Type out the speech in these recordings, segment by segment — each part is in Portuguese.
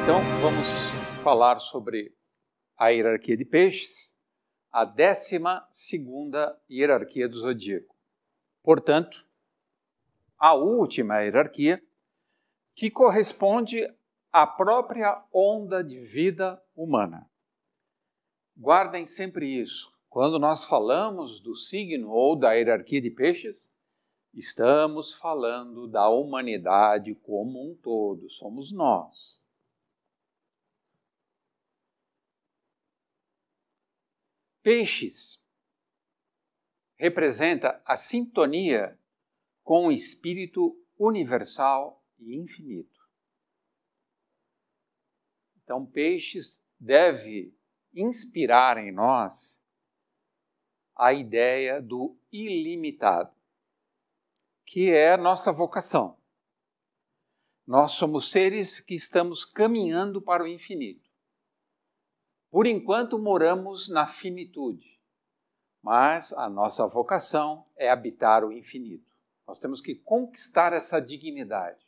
Então, vamos falar sobre a hierarquia de peixes, a 12ª hierarquia do zodíaco. Portanto, a última hierarquia que corresponde à própria onda de vida humana. Guardem sempre isso. Quando nós falamos do signo ou da hierarquia de peixes, estamos falando da humanidade como um todo, somos nós. Peixes representa a sintonia com o espírito universal e infinito. Então, Peixes deve inspirar em nós a ideia do ilimitado, que é a nossa vocação. Nós somos seres que estamos caminhando para o infinito. Por enquanto moramos na finitude, mas a nossa vocação é habitar o infinito. Nós temos que conquistar essa dignidade.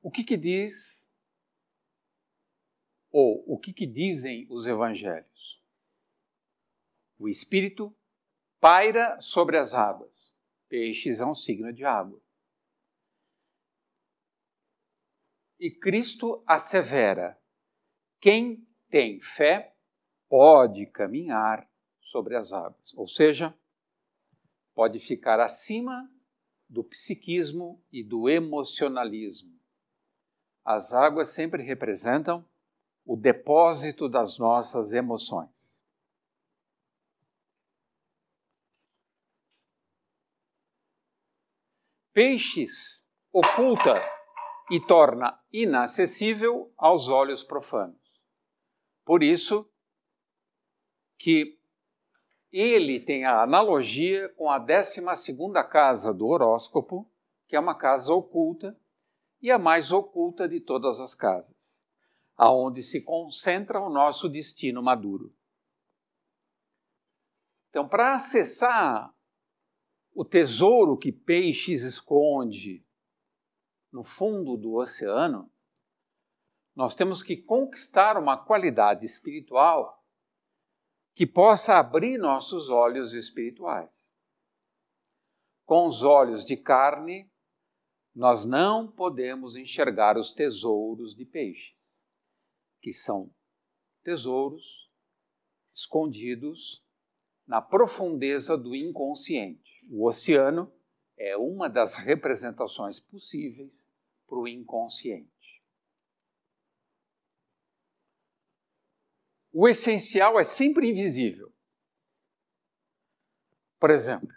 O que diz, ou o que dizem os evangelhos? O Espírito paira sobre as águas. Peixes é um signo de água. E Cristo assevera: quem tem fé pode caminhar sobre as águas, ou seja, pode ficar acima do psiquismo e do emocionalismo. As águas sempre representam o depósito das nossas emoções. Peixes oculta e torna inacessível aos olhos profanos. Por isso que ele tem a analogia com a 12ª casa do horóscopo, que é uma casa oculta e a mais oculta de todas as casas, aonde se concentra o nosso destino maduro. Então, para acessar o tesouro que Peixes esconde no fundo do oceano, nós temos que conquistar uma qualidade espiritual que possa abrir nossos olhos espirituais. Com os olhos de carne, nós não podemos enxergar os tesouros de Peixes, que são tesouros escondidos na profundeza do inconsciente. O oceano é uma das representações possíveis para o inconsciente. O essencial é sempre invisível. Por exemplo,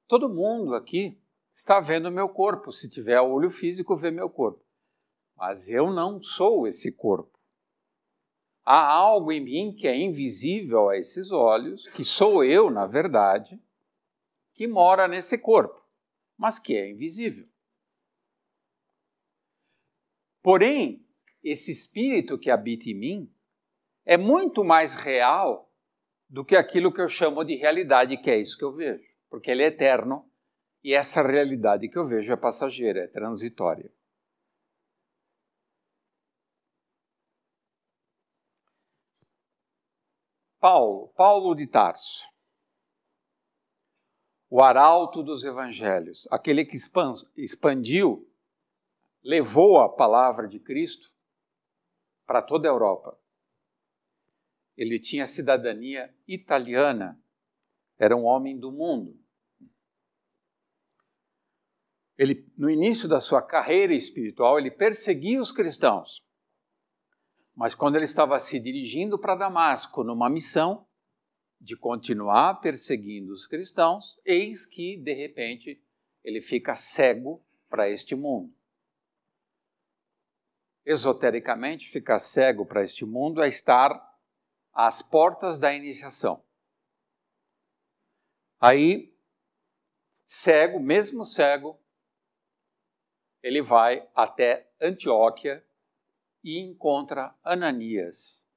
todo mundo aqui está vendo meu corpo. Se tiver olho físico, vê meu corpo. Mas eu não sou esse corpo. Há algo em mim que é invisível a esses olhos, que sou eu, na verdade, que mora nesse corpo, mas que é invisível. Porém, esse espírito que habita em mim é muito mais real do que aquilo que eu chamo de realidade, que é isso que eu vejo, porque ele é eterno e essa realidade que eu vejo é passageira, é transitória. Paulo de Tarso, o arauto dos evangelhos, aquele que expandiu, levou a palavra de Cristo para toda a Europa. Ele tinha cidadania italiana, era um homem do mundo. Ele, no início da sua carreira espiritual, ele perseguia os cristãos. Mas quando ele estava se dirigindo para Damasco numa missão de continuar perseguindo os cristãos, eis que, de repente, ele fica cego para este mundo. Esotericamente, ficar cego para este mundo é estar às portas da iniciação. Aí, cego, mesmo cego, ele vai até Antioquia e encontra Ananias,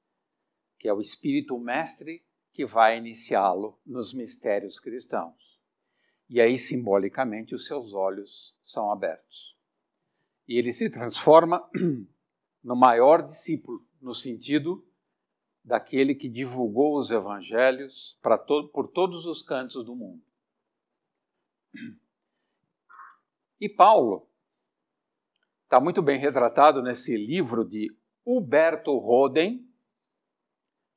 que é o espírito mestre que vai iniciá-lo nos mistérios cristãos. E aí, simbolicamente, os seus olhos são abertos. E ele se transforma no maior discípulo, no sentido daquele que divulgou os evangelhos por todos os cantos do mundo. E Paulo está muito bem retratado nesse livro de Huberto Roden,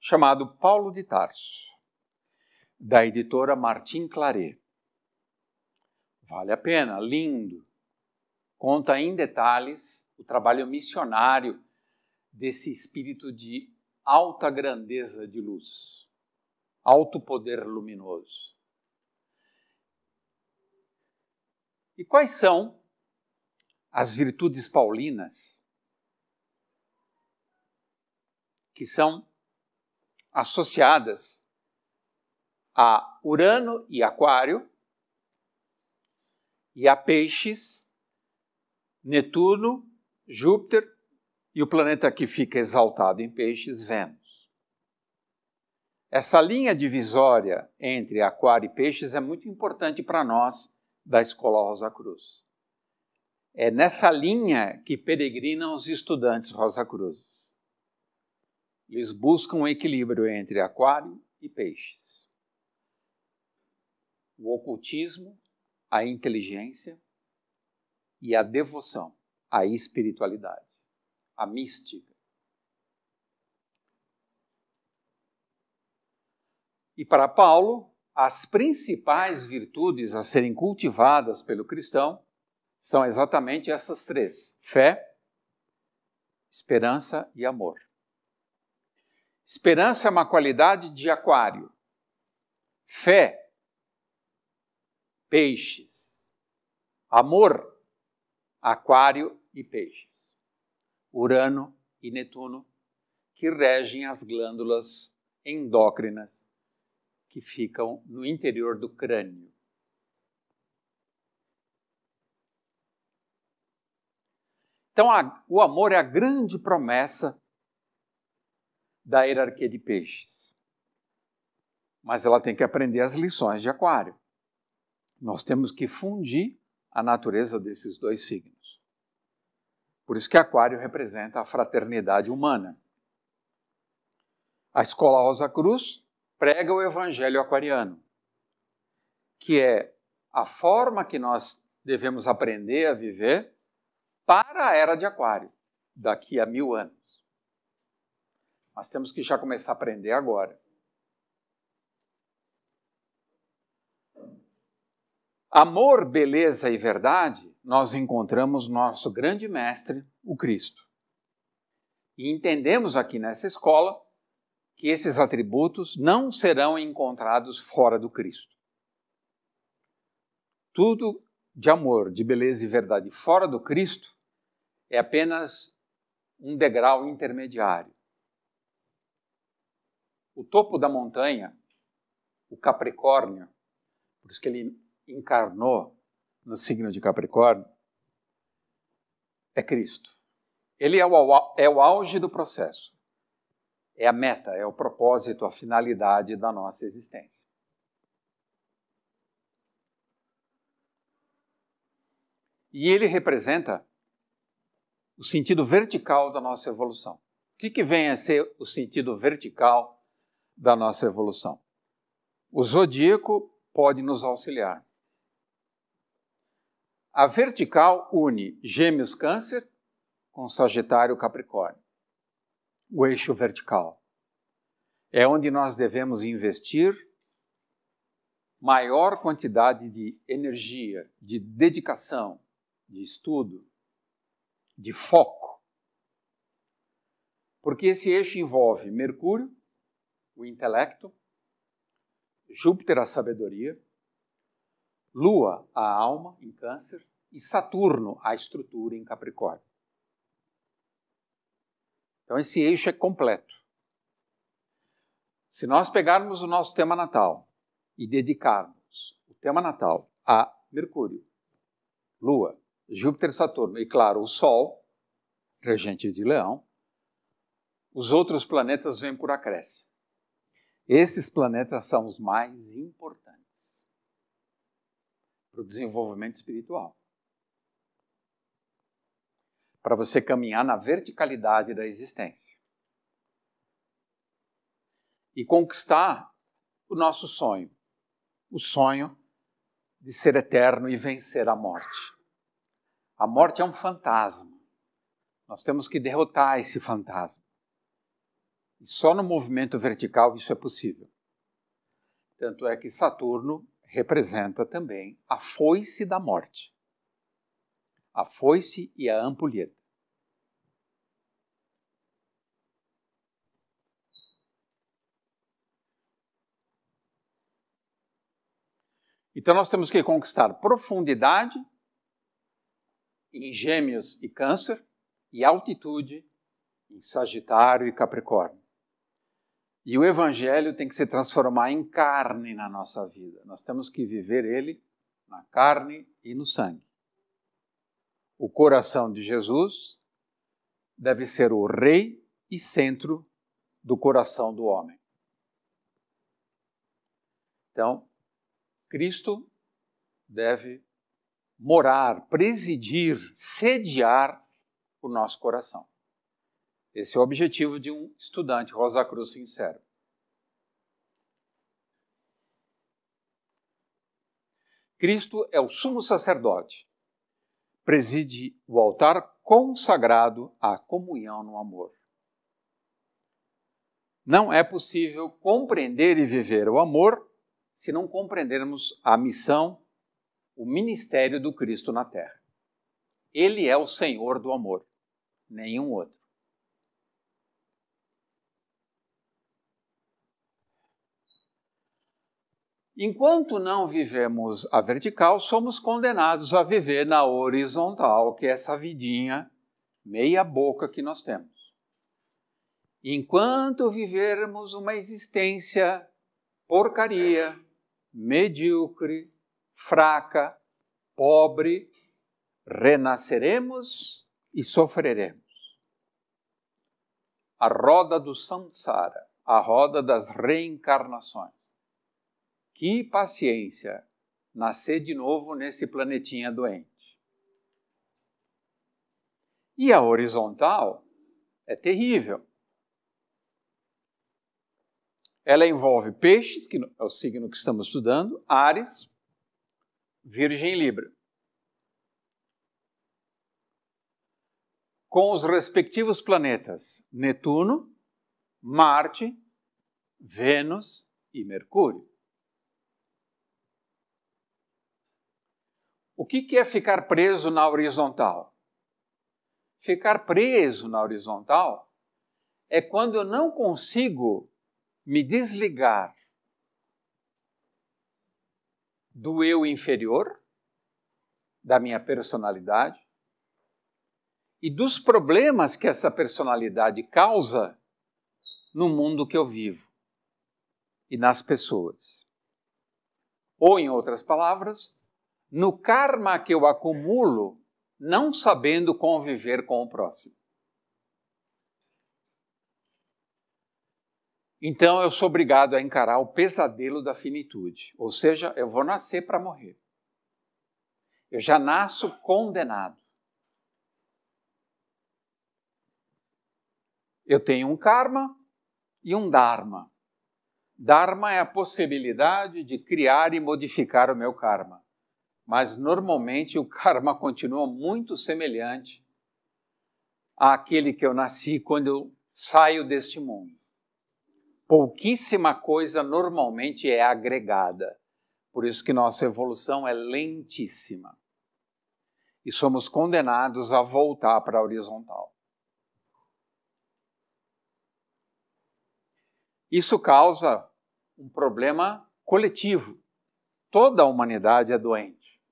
chamado Paulo de Tarso, da editora Martin Claret. Vale a pena, lindo. Conta em detalhes o trabalho missionário desse espírito de alta grandeza de luz, alto poder luminoso. E quais são as virtudes paulinas que são associadas a Urano e Aquário e a Peixes, Netuno, Júpiter e o planeta que fica exaltado em Peixes, Vênus. Essa linha divisória entre Aquário e Peixes é muito importante para nós da Escola Rosa Cruz. É nessa linha que peregrinam os estudantes Rosa Cruzes. Eles buscam um equilíbrio entre Aquário e Peixes. O ocultismo, a inteligência e a devoção, a espiritualidade, a mística. E para Paulo, as principais virtudes a serem cultivadas pelo cristão são exatamente essas três: fé, esperança e amor. Esperança é uma qualidade de Aquário. Fé, Peixes. Amor, Aquário e Peixes. Urano e Netuno, que regem as glândulas endócrinas que ficam no interior do crânio. Então, o amor é a grande promessa da hierarquia de Peixes. Mas ela tem que aprender as lições de Aquário. Nós temos que fundir a natureza desses dois signos. Por isso que Aquário representa a fraternidade humana. A Escola Rosa Cruz prega o Evangelho aquariano, que é a forma que nós devemos aprender a viver para a era de Aquário, daqui a 1000 anos. Nós temos que já começar a aprender agora. Amor, beleza e verdade, nós encontramos nosso grande mestre, o Cristo. E entendemos aqui nessa escola que esses atributos não serão encontrados fora do Cristo. Tudo de amor, de beleza e verdade fora do Cristo é apenas um degrau intermediário. O topo da montanha, o Capricórnio, por isso que ele encarnou no signo de Capricórnio, é Cristo. Ele é o auge do processo. É a meta, é o propósito, a finalidade da nossa existência. E ele representa o sentido vertical da nossa evolução. O que vem a ser o sentido vertical da nossa evolução? O zodíaco pode nos auxiliar. A vertical une Gêmeos Câncer com Sagitário Capricórnio. O eixo vertical é onde nós devemos investir maior quantidade de energia, de dedicação, de estudo, de foco. Porque esse eixo envolve Mercúrio, o intelecto, Júpiter, a sabedoria, Lua, a alma, em Câncer, e Saturno, a estrutura, em Capricórnio. Então, esse eixo é completo. Se nós pegarmos o nosso tema natal e dedicarmos o tema natal a Mercúrio, Lua, Júpiter, Saturno e, claro, o Sol, regente de Leão, os outros planetas vêm por acréscimo. Esses planetas são os mais importantes para o desenvolvimento espiritual. para você caminhar na verticalidade da existência e conquistar o nosso sonho, o sonho de ser eterno e vencer a morte. A morte é um fantasma. Nós temos que derrotar esse fantasma. E só no movimento vertical isso é possível. Tanto é que Saturno representa também a foice da morte. A foice e a ampulheta. Então nós temos que conquistar profundidade em Gêmeos e Câncer e altitude em Sagitário e Capricórnio. E o Evangelho tem que se transformar em carne na nossa vida. Nós temos que viver ele na carne e no sangue. O coração de Jesus deve ser o rei e centro do coração do homem. Então, Cristo deve morar, presidir, sediar o nosso coração. Esse é o objetivo de um estudante Rosa Cruz sincero. Cristo é o sumo sacerdote. Preside o altar consagrado à comunhão no amor. Não é possível compreender e viver o amor se não compreendermos a missão, o ministério do Cristo na Terra. Ele é o Senhor do amor, nenhum outro. Enquanto não vivemos a vertical, somos condenados a viver na horizontal, que é essa vidinha meia boca que nós temos. Enquanto vivermos uma existência porcaria, medíocre, fraca, pobre, renasceremos e sofreremos. A roda do samsara, a roda das reencarnações. Que paciência nascer de novo nesse planetinha doente. E a horizontal é terrível. Ela envolve peixes, que é o signo que estamos estudando, Áries, Virgem e Libra. Com os respectivos planetas Netuno, Marte, Vênus e Mercúrio. O que é ficar preso na horizontal? Ficar preso na horizontal é quando eu não consigo me desligar do eu inferior, da minha personalidade, e dos problemas que essa personalidade causa no mundo que eu vivo e nas pessoas. Ou, em outras palavras, no karma que eu acumulo, não sabendo conviver com o próximo. Então eu sou obrigado a encarar o pesadelo da finitude, ou seja, eu vou nascer para morrer. Eu já nasço condenado. Eu tenho um karma e um dharma. Dharma é a possibilidade de criar e modificar o meu karma. Mas, normalmente, o karma continua muito semelhante àquele que eu nasci quando eu saio deste mundo. Pouquíssima coisa, normalmente, é agregada. Por isso que nossa evolução é lentíssima. E somos condenados a voltar para a horizontal. Isso causa um problema coletivo. Toda a humanidade é doente.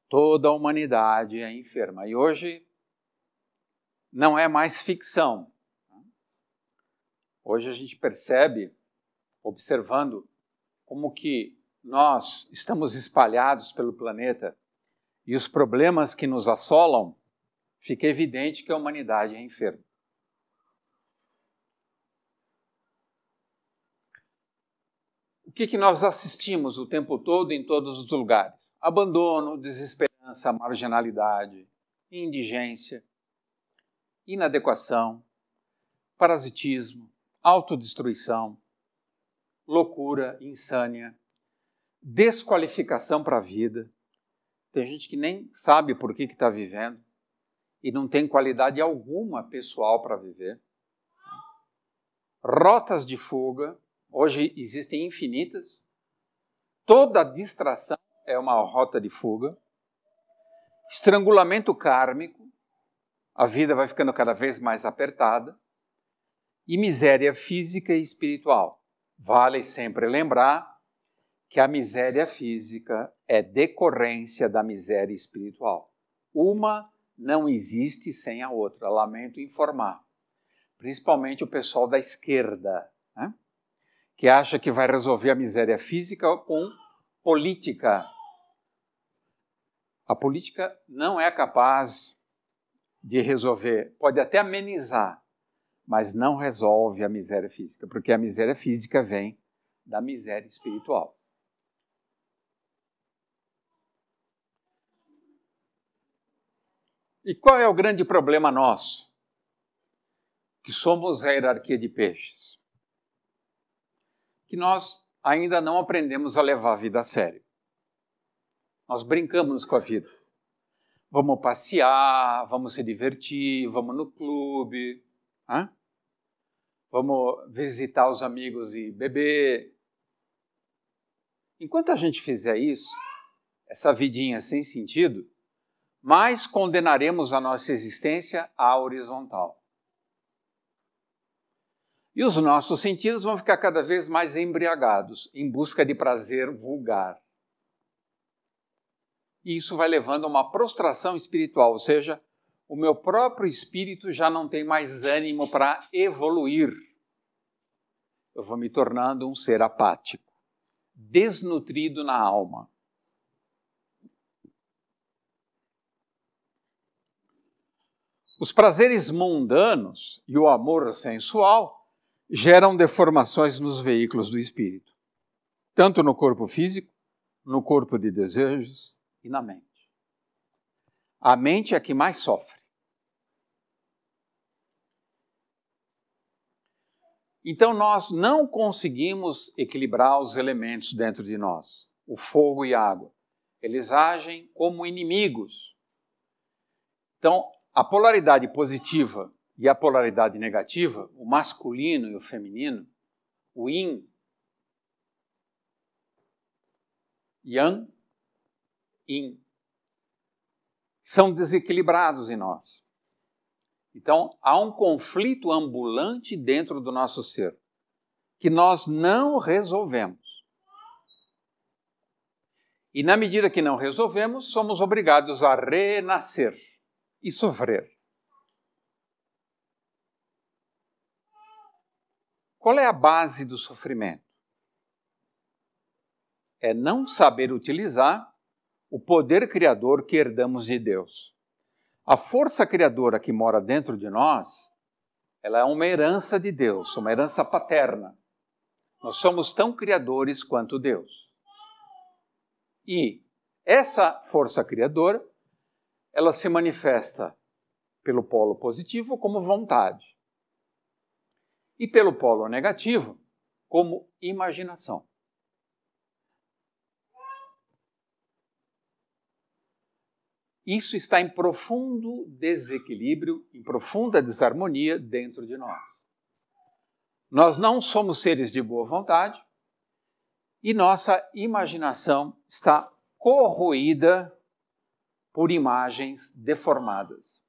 Toda a humanidade é enferma. E hoje não é mais ficção. Hoje a gente percebe, observando, como que nós estamos espalhados pelo planeta e os problemas que nos assolam, fica evidente que a humanidade é enferma. O que nós assistimos o tempo todo em todos os lugares? Abandono, desesperança, marginalidade, indigência. inadequação, parasitismo, autodestruição, loucura, insânia, desqualificação para a vida. Tem gente que nem sabe por que está vivendo e não tem qualidade alguma pessoal para viver. Rotas de fuga, hoje existem infinitas. Toda distração é uma rota de fuga. Estrangulamento kármico, a vida vai ficando cada vez mais apertada. E miséria física e espiritual. Vale sempre lembrar que a miséria física é decorrência da miséria espiritual. Uma não existe sem a outra, lamento informar. Principalmente o pessoal da esquerda, né? Que acha que vai resolver a miséria física com política. A política não é capaz de resolver, pode até amenizar, mas não resolve a miséria física, porque a miséria física vem da miséria espiritual. E qual é o grande problema nosso? Que somos a hierarquia de peixes. Que nós ainda não aprendemos a levar a vida a sério. Nós brincamos com a vida. Vamos passear, vamos se divertir, vamos no clube, hein? Vamos visitar os amigos e beber. Enquanto a gente fizer isso, essa vidinha sem sentido, mais condenaremos a nossa existência à horizontal. E os nossos sentidos vão ficar cada vez mais embriagados, em busca de prazer vulgar. E isso vai levando a uma prostração espiritual, ou seja, o meu próprio espírito já não tem mais ânimo para evoluir. Eu vou me tornando um ser apático, desnutrido na alma. Os prazeres mundanos e o amor sensual geram deformações nos veículos do espírito, tanto no corpo físico, no corpo de desejos e na mente. A mente é a que mais sofre. Então nós não conseguimos equilibrar os elementos dentro de nós, o fogo e a água. Eles agem como inimigos. Então, a polaridade positiva e a polaridade negativa, o masculino e o feminino, o yin, yang, yin, são desequilibrados em nós. Então, há um conflito ambulante dentro do nosso ser, que nós não resolvemos. E na medida que não resolvemos, somos obrigados a renascer e sofrer. Qual é a base do sofrimento? É não saber utilizar o poder criador que herdamos de Deus. A força criadora que mora dentro de nós, ela é uma herança de Deus, uma herança paterna. Nós somos tão criadores quanto Deus. E essa força criadora, ela se manifesta pelo polo positivo como vontade e pelo polo negativo como imaginação. Isso está em profundo desequilíbrio, em profunda desarmonia dentro de nós. Nós não somos seres de boa vontade e nossa imaginação está corroída por imagens deformadas.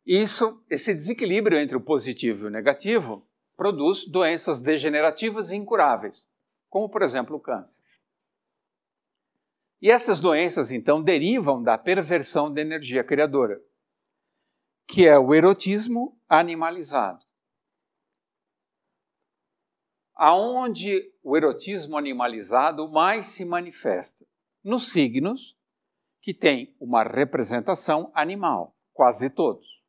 Esse desequilíbrio entre o positivo e o negativo produz doenças degenerativas e incuráveis, como, por exemplo, o câncer. E essas doenças, então, derivam da perversão da energia criadora, que é o erotismo animalizado. Aonde o erotismo animalizado mais se manifesta? Nos signos que têm uma representação animal, quase todos.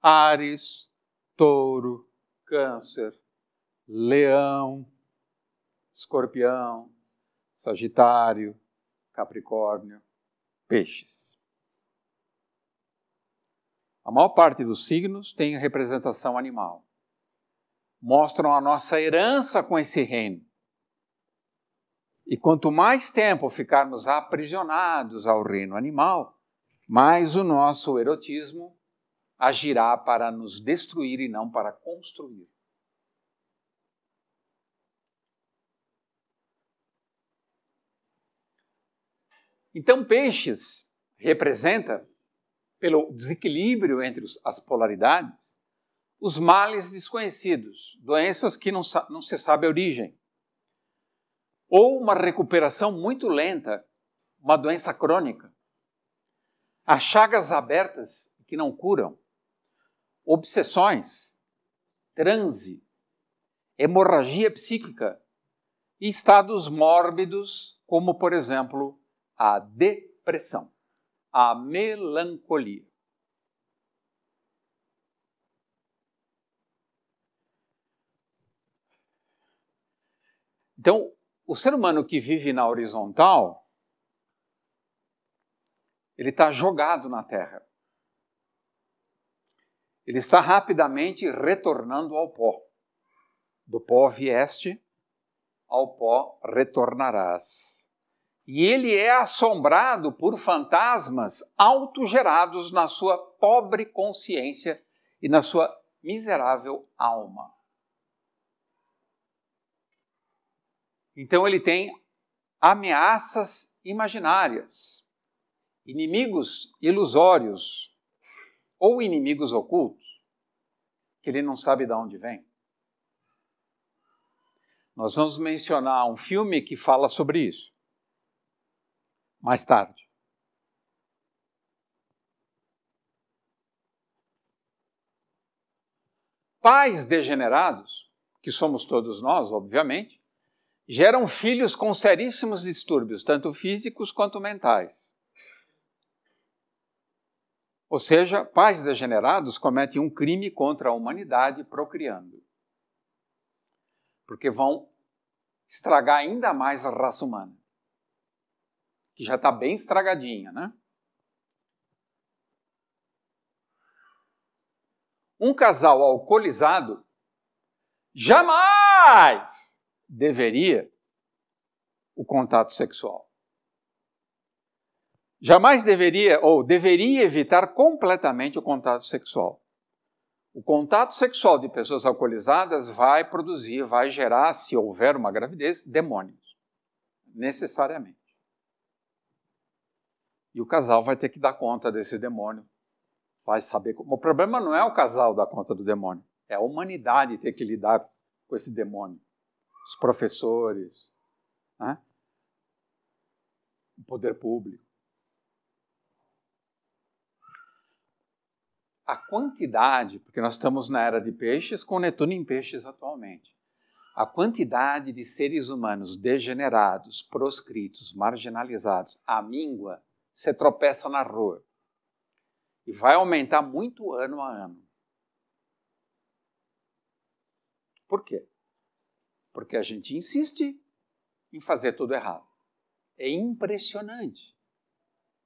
Áries, Touro, Câncer, Leão, Escorpião, Sagitário, Capricórnio, Peixes. A maior parte dos signos tem representação animal. Mostram a nossa herança com esse reino. E quanto mais tempo ficarmos aprisionados ao reino animal, mais o nosso erotismo agirá para nos destruir e não para construir. Então, Peixes representa, pelo desequilíbrio entre as polaridades, os males desconhecidos, doenças que não se sabe a origem, ou uma recuperação muito lenta, uma doença crônica, as chagas abertas que não curam, obsessões, transe, hemorragia psíquica e estados mórbidos, como, por exemplo, a depressão, a melancolia. Então, o ser humano que vive na horizontal, ele está jogado na Terra. Ele está rapidamente retornando ao pó. Do pó vieste, ao pó retornarás. E ele é assombrado por fantasmas autogerados na sua pobre consciência e na sua miserável alma. Então ele tem ameaças imaginárias, inimigos ilusórios ou inimigos ocultos, que ele não sabe de onde vem. Nós vamos mencionar um filme que fala sobre isso mais tarde. Pais degenerados, que somos todos nós, obviamente, geram filhos com seríssimos distúrbios, tanto físicos quanto mentais. Ou seja, pais degenerados cometem um crime contra a humanidade procriando. Porque vão estragar ainda mais a raça humana, que já está bem estragadinha, né? Um casal alcoolizado jamais deveria o contato sexual. Jamais deveria ou deveria evitar completamente o contato sexual. O contato sexual de pessoas alcoolizadas vai produzir, vai gerar, se houver uma gravidez, demônios. Necessariamente. E o casal vai ter que dar conta desse demônio. Vai saber como. O problema não é o casal dar conta do demônio. É a humanidade ter que lidar com esse demônio. Os professores, né? O poder público. A quantidade, porque nós estamos na era de peixes, com Netuno em peixes atualmente. A quantidade de seres humanos degenerados, proscritos, marginalizados, amíngua, você tropeça na rua. E vai aumentar muito ano a ano. Por quê? Porque a gente insiste em fazer tudo errado. É impressionante.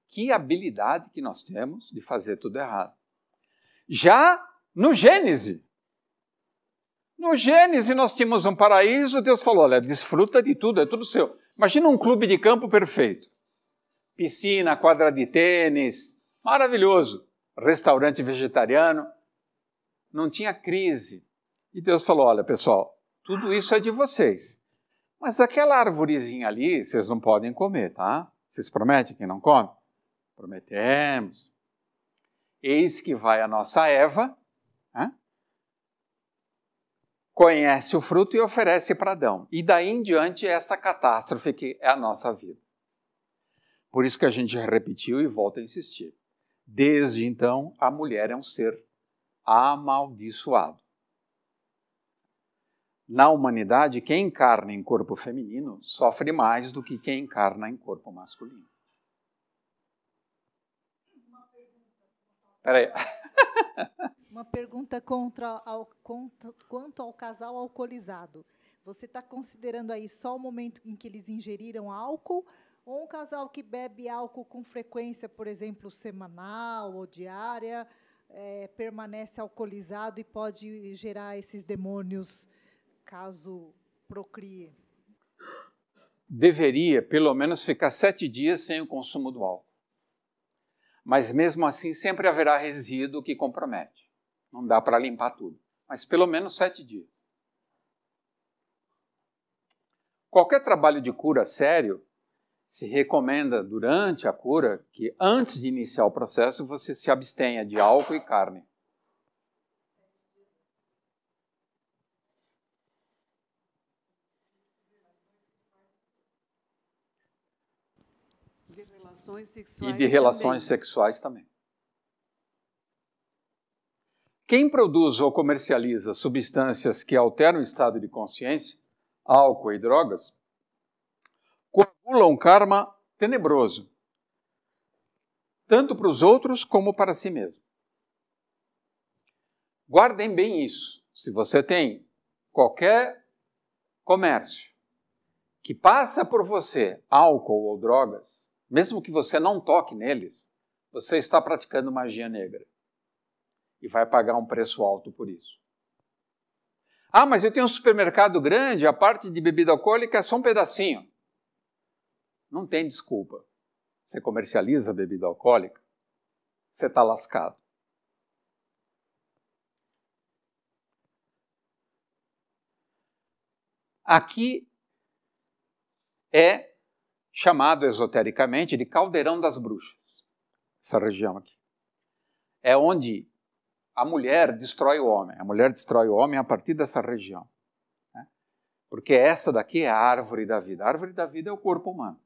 Que habilidade que nós temos de fazer tudo errado. Já no Gênesis. No Gênesis nós tínhamos um paraíso, Deus falou, olha, desfruta de tudo, é tudo seu. Imagina um clube de campo perfeito. Piscina, quadra de tênis, maravilhoso. Restaurante vegetariano. Não tinha crise. E Deus falou, olha pessoal, tudo isso é de vocês. Mas aquela arvorezinha ali, vocês não podem comer, tá? Vocês prometem que não comem? Prometemos. Eis que vai a nossa Eva, né? Conhece o fruto e oferece para Adão. E daí em diante essa catástrofe que é a nossa vida. Por isso que a gente repetiu e volta a insistir. Desde então, a mulher é um ser amaldiçoado. Na humanidade, quem encarna em corpo feminino sofre mais do que quem encarna em corpo masculino. Peraí. Uma pergunta quanto ao casal alcoolizado. Você está considerando aí só o momento em que eles ingeriram álcool Ou um casal que bebe álcool com frequência, por exemplo, semanal ou diária, permanece alcoolizado e pode gerar esses demônios caso procrie? Deveria, pelo menos, ficar 7 dias sem o consumo do álcool. Mas, mesmo assim, sempre haverá resíduo que compromete. Não dá para limpar tudo. Mas, pelo menos, 7 dias. Qualquer trabalho de cura sério, se recomenda durante a cura que antes de iniciar o processo você se abstenha de álcool e carne. De relações sexuais E de relações sexuais também. Quem produz ou comercializa substâncias que alteram o estado de consciência, álcool e drogas, coagula um karma tenebroso, tanto para os outros como para si mesmo. Guardem bem isso. Se você tem qualquer comércio que passa por você álcool ou drogas, mesmo que você não toque neles, você está praticando magia negra. E vai pagar um preço alto por isso. Ah, mas eu tenho um supermercado grande, a parte de bebida alcoólica é só um pedacinho. Não tem desculpa. Você comercializa bebida alcoólica, você está lascado. Aqui é chamado esotericamente de Caldeirão das Bruxas. Essa região aqui. É onde a mulher destrói o homem. A mulher destrói o homem a partir dessa região. Né? Porque essa daqui é a árvore da vida. A árvore da vida é o corpo humano.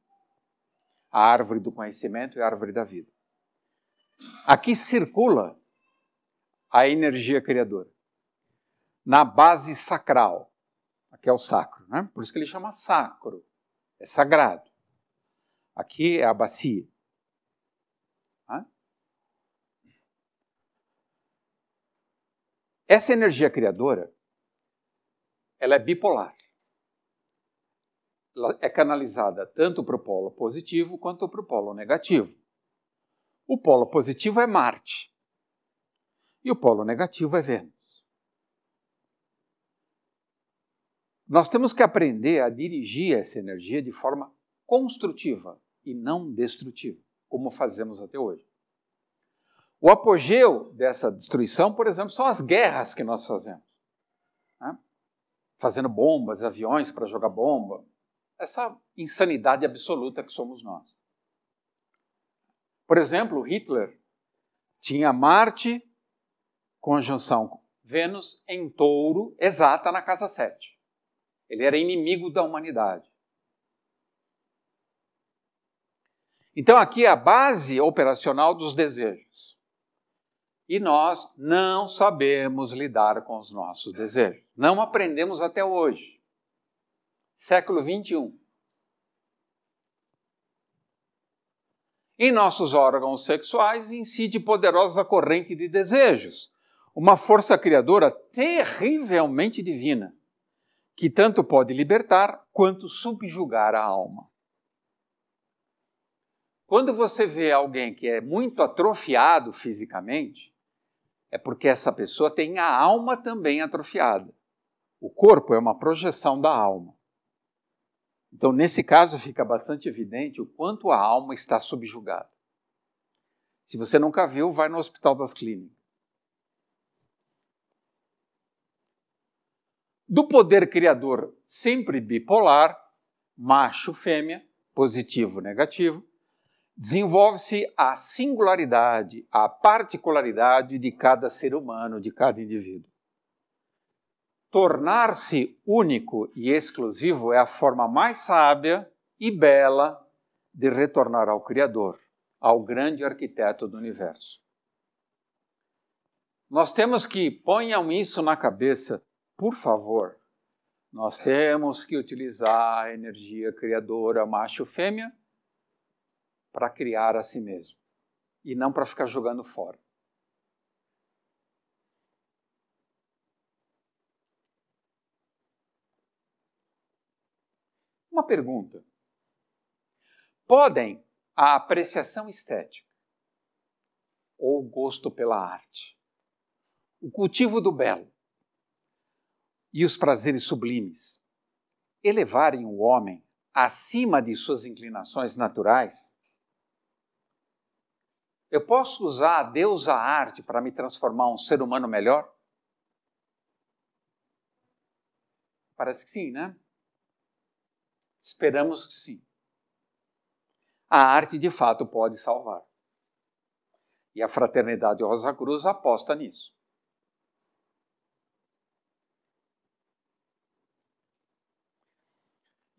A árvore do conhecimento é a árvore da vida. Aqui circula a energia criadora. Na base sacral. Aqui é o sacro, né? Por isso que ele chama sacro. É sagrado. Aqui é a bacia. Essa energia criadora, ela é bipolar. Ela é canalizada tanto para o polo positivo quanto para o polo negativo. O polo positivo é Marte. E o polo negativo é Vênus. Nós temos que aprender a dirigir essa energia de forma construtiva e não destrutiva, como fazemos até hoje. O apogeu dessa destruição, por exemplo, são as guerras que nós fazemos. Né? Fazendo bombas, aviões para jogar bomba. Essa insanidade absoluta que somos nós. Por exemplo, Hitler tinha Marte, conjunção Vênus em Touro, exata na casa 7. Ele era inimigo da humanidade. Então aqui é a base operacional dos desejos. E nós não sabemos lidar com os nossos desejos. Não aprendemos até hoje. Século 21. Em nossos órgãos sexuais incide poderosa corrente de desejos, uma força criadora terrivelmente divina, que tanto pode libertar quanto subjugar a alma. Quando você vê alguém que é muito atrofiado fisicamente, é porque essa pessoa tem a alma também atrofiada. O corpo é uma projeção da alma. Então, nesse caso, fica bastante evidente o quanto a alma está subjugada. Se você nunca viu, vai no Hospital das Clínicas. Do poder criador sempre bipolar, macho, fêmea, positivo, negativo, desenvolve-se a singularidade, a particularidade de cada ser humano, de cada indivíduo. Tornar-se único e exclusivo é a forma mais sábia e bela de retornar ao Criador, ao grande arquiteto do universo. Nós temos que, ponham isso na cabeça, por favor, nós temos que utilizar a energia criadora macho-fêmea para criar a si mesmo, e não para ficar jogando fora. Uma pergunta. podem a apreciação estética, ou gosto pela arte, o cultivo do belo e os prazeres sublimes elevarem o homem acima de suas inclinações naturais, eu posso usar a deusa arte para me transformar um ser humano melhor? Parece que sim, né? Esperamos que sim. A arte, de fato, pode salvar. E a Fraternidade Rosa Cruz aposta nisso.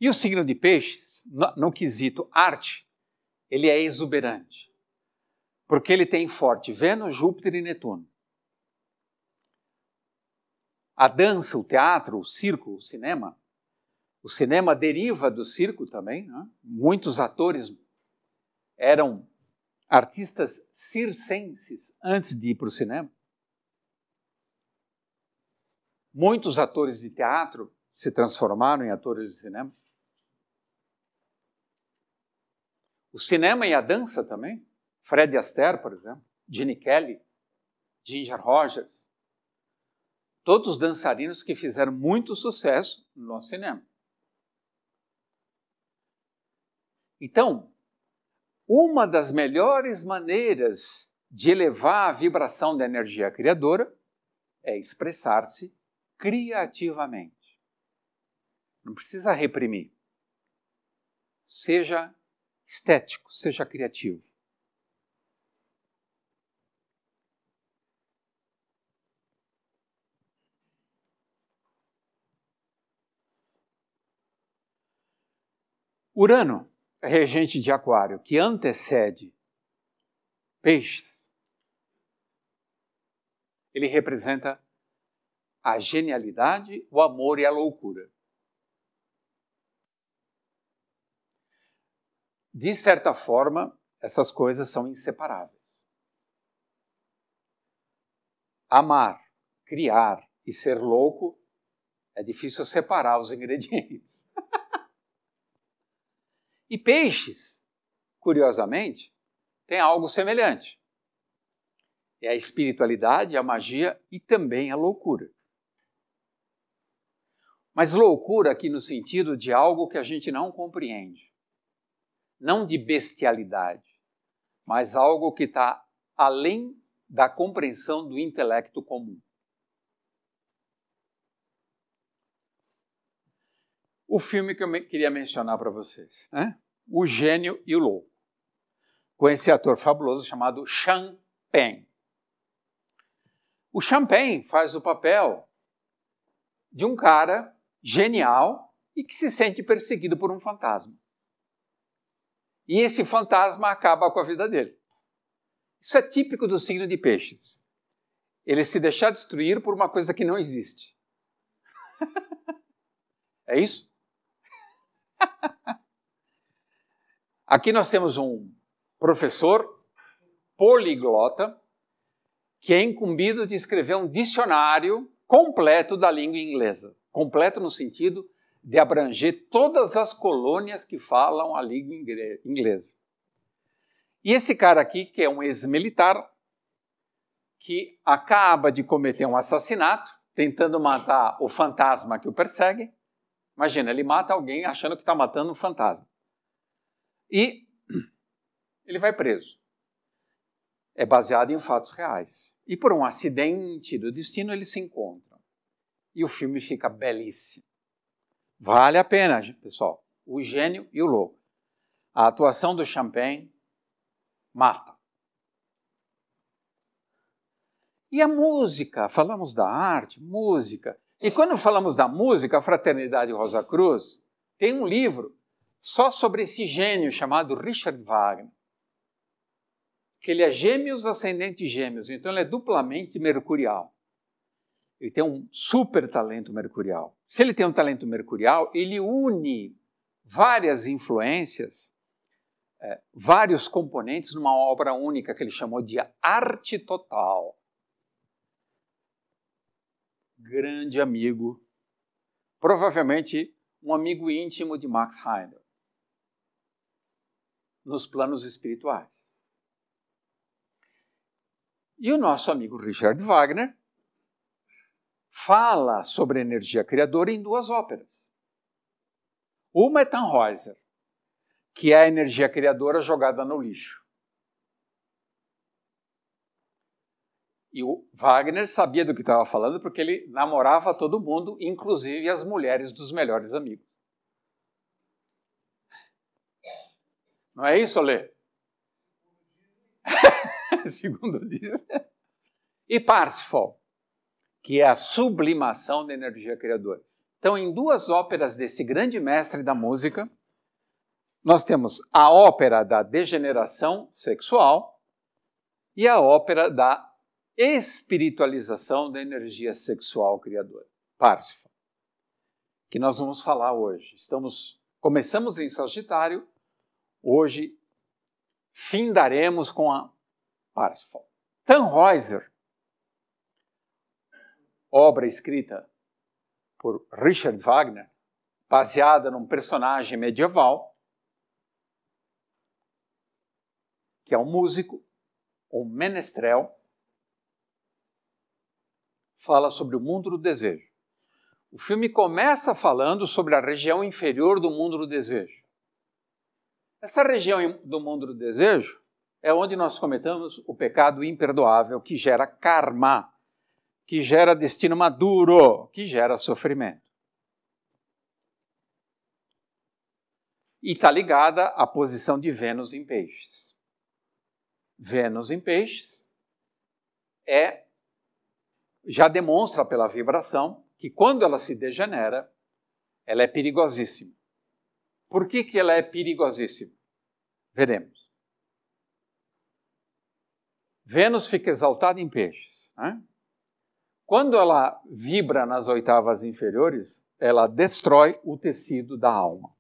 E o signo de Peixes, no quesito arte, ele é exuberante, porque ele tem forte Vênus, Júpiter e Netuno. A dança, o teatro, o circo, o cinema deriva do circo também, né? Muitos atores eram artistas circenses antes de ir para o cinema. Muitos atores de teatro se transformaram em atores de cinema. O cinema e a dança também. Fred Astaire, por exemplo, Gene Kelly, Ginger Rogers. Todos dançarinos que fizeram muito sucesso no cinema. Então, uma das melhores maneiras de elevar a vibração da energia criadora é expressar-se criativamente. Não precisa reprimir. Seja estético, seja criativo. Urano, regente de Aquário, que antecede Peixes, ele representa a genialidade, o amor e a loucura. De certa forma, essas coisas são inseparáveis. Amar, criar e ser louco é difícil separar os ingredientes. E Peixes, curiosamente, tem algo semelhante. É a espiritualidade, a magia e também a loucura. Mas loucura aqui no sentido de algo que a gente não compreende. Não de bestialidade, mas algo que está além da compreensão do intelecto comum. O filme que eu queria mencionar para vocês, né? O Gênio e o Louco, com esse ator fabuloso chamado Sean Penn. O Sean Penn faz o papel de um cara genial e que se sente perseguido por um fantasma. E esse fantasma acaba com a vida dele. Isso é típico do signo de Peixes. Ele se deixar destruir por uma coisa que não existe. É isso? Aqui nós temos um professor poliglota que é incumbido de escrever um dicionário completo da língua inglesa. Completo no sentido de abranger todas as colônias que falam a língua inglesa. E esse cara aqui, que é um ex-militar, que acaba de cometer um assassinato, tentando matar o fantasma que o persegue. Imagina, ele mata alguém achando que está matando um fantasma. E ele vai preso. É baseado em fatos reais. E por um acidente do destino, eles se encontram. E o filme fica belíssimo. Vale a pena, pessoal. O Gênio e o Louco. A atuação do Sean Penn mata. E a música? Falamos da arte, música. E quando falamos da música, a Fraternidade Rosa Cruz tem um livro só sobre esse gênio chamado Richard Wagner. Que ele é gêmeos, ascendente gêmeos, então ele é duplamente mercurial. Ele tem um super talento mercurial. Se ele tem um talento mercurial, ele une várias influências, vários componentes numa obra única que ele chamou de arte total. Grande amigo, provavelmente um amigo íntimo de Max Heidel. nos planos espirituais. E o nosso amigo Richard Wagner fala sobre a energia criadora em 2 óperas. Uma é Tannhäuser, que é a energia criadora jogada no lixo. E o Wagner sabia do que estava falando porque ele namorava todo mundo, inclusive as mulheres dos melhores amigos. Não é isso, Lê? Segundo diz. E Parsifal, que é a sublimação da energia criadora. Então, em 2 óperas desse grande mestre da música, nós temos a ópera da degeneração sexual e a ópera da espiritualização da energia sexual criadora, Parsifal, que nós vamos falar hoje. Começamos em Sagitário, hoje findaremos com a Parsifal. Tannhäuser, obra escrita por Richard Wagner, baseada num personagem medieval, que é um músico, um menestrel, fala sobre o mundo do desejo. O filme começa falando sobre a região inferior do mundo do desejo. Essa região do mundo do desejo é onde nós cometemos o pecado imperdoável que gera karma, que gera destino maduro, que gera sofrimento. E está ligada à posição de Vênus em Peixes. Vênus em Peixes já demonstra pela vibração que quando ela se degenera, ela é perigosíssima. Por que ela é perigosíssima? Veremos. Vênus fica exaltada em Peixes. Né? Quando ela vibra nas oitavas inferiores, ela destrói o tecido da alma.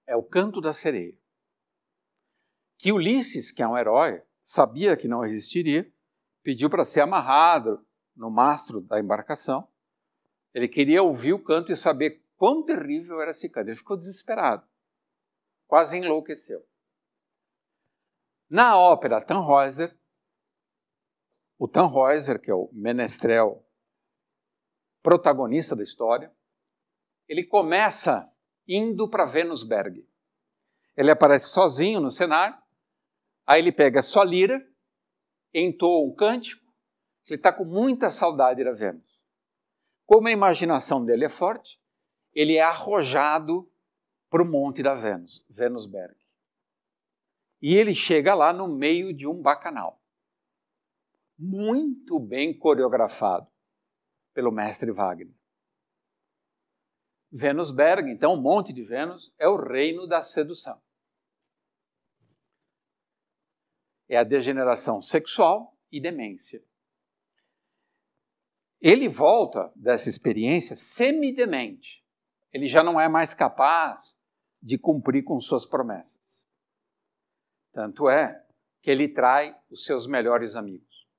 É o canto da sereia. Que Ulisses, que é um herói, sabia que não existiria, pediu para ser amarrado no mastro da embarcação. Ele queria ouvir o canto e saber quão terrível era esse canto. Ele ficou desesperado, quase enlouqueceu. Na ópera Tannhäuser, o Tannhäuser, que é o menestrel protagonista da história, ele começa indo para Venusberg. Ele aparece sozinho no cenário, aí ele pega sua lira, entoa um cântico, ele está com muita saudade da Vênus. Como a imaginação dele é forte, ele é arrojado para o monte da Vênus, Venusberg. E ele chega lá no meio de um bacanal. Muito bem coreografado pelo mestre Wagner. Venusberg, então o Monte de Vênus, é o reino da sedução. É a degeneração sexual e demência. Ele volta dessa experiência semidemente. Ele já não é mais capaz de cumprir com suas promessas. Tanto é que ele trai os seus melhores amigos.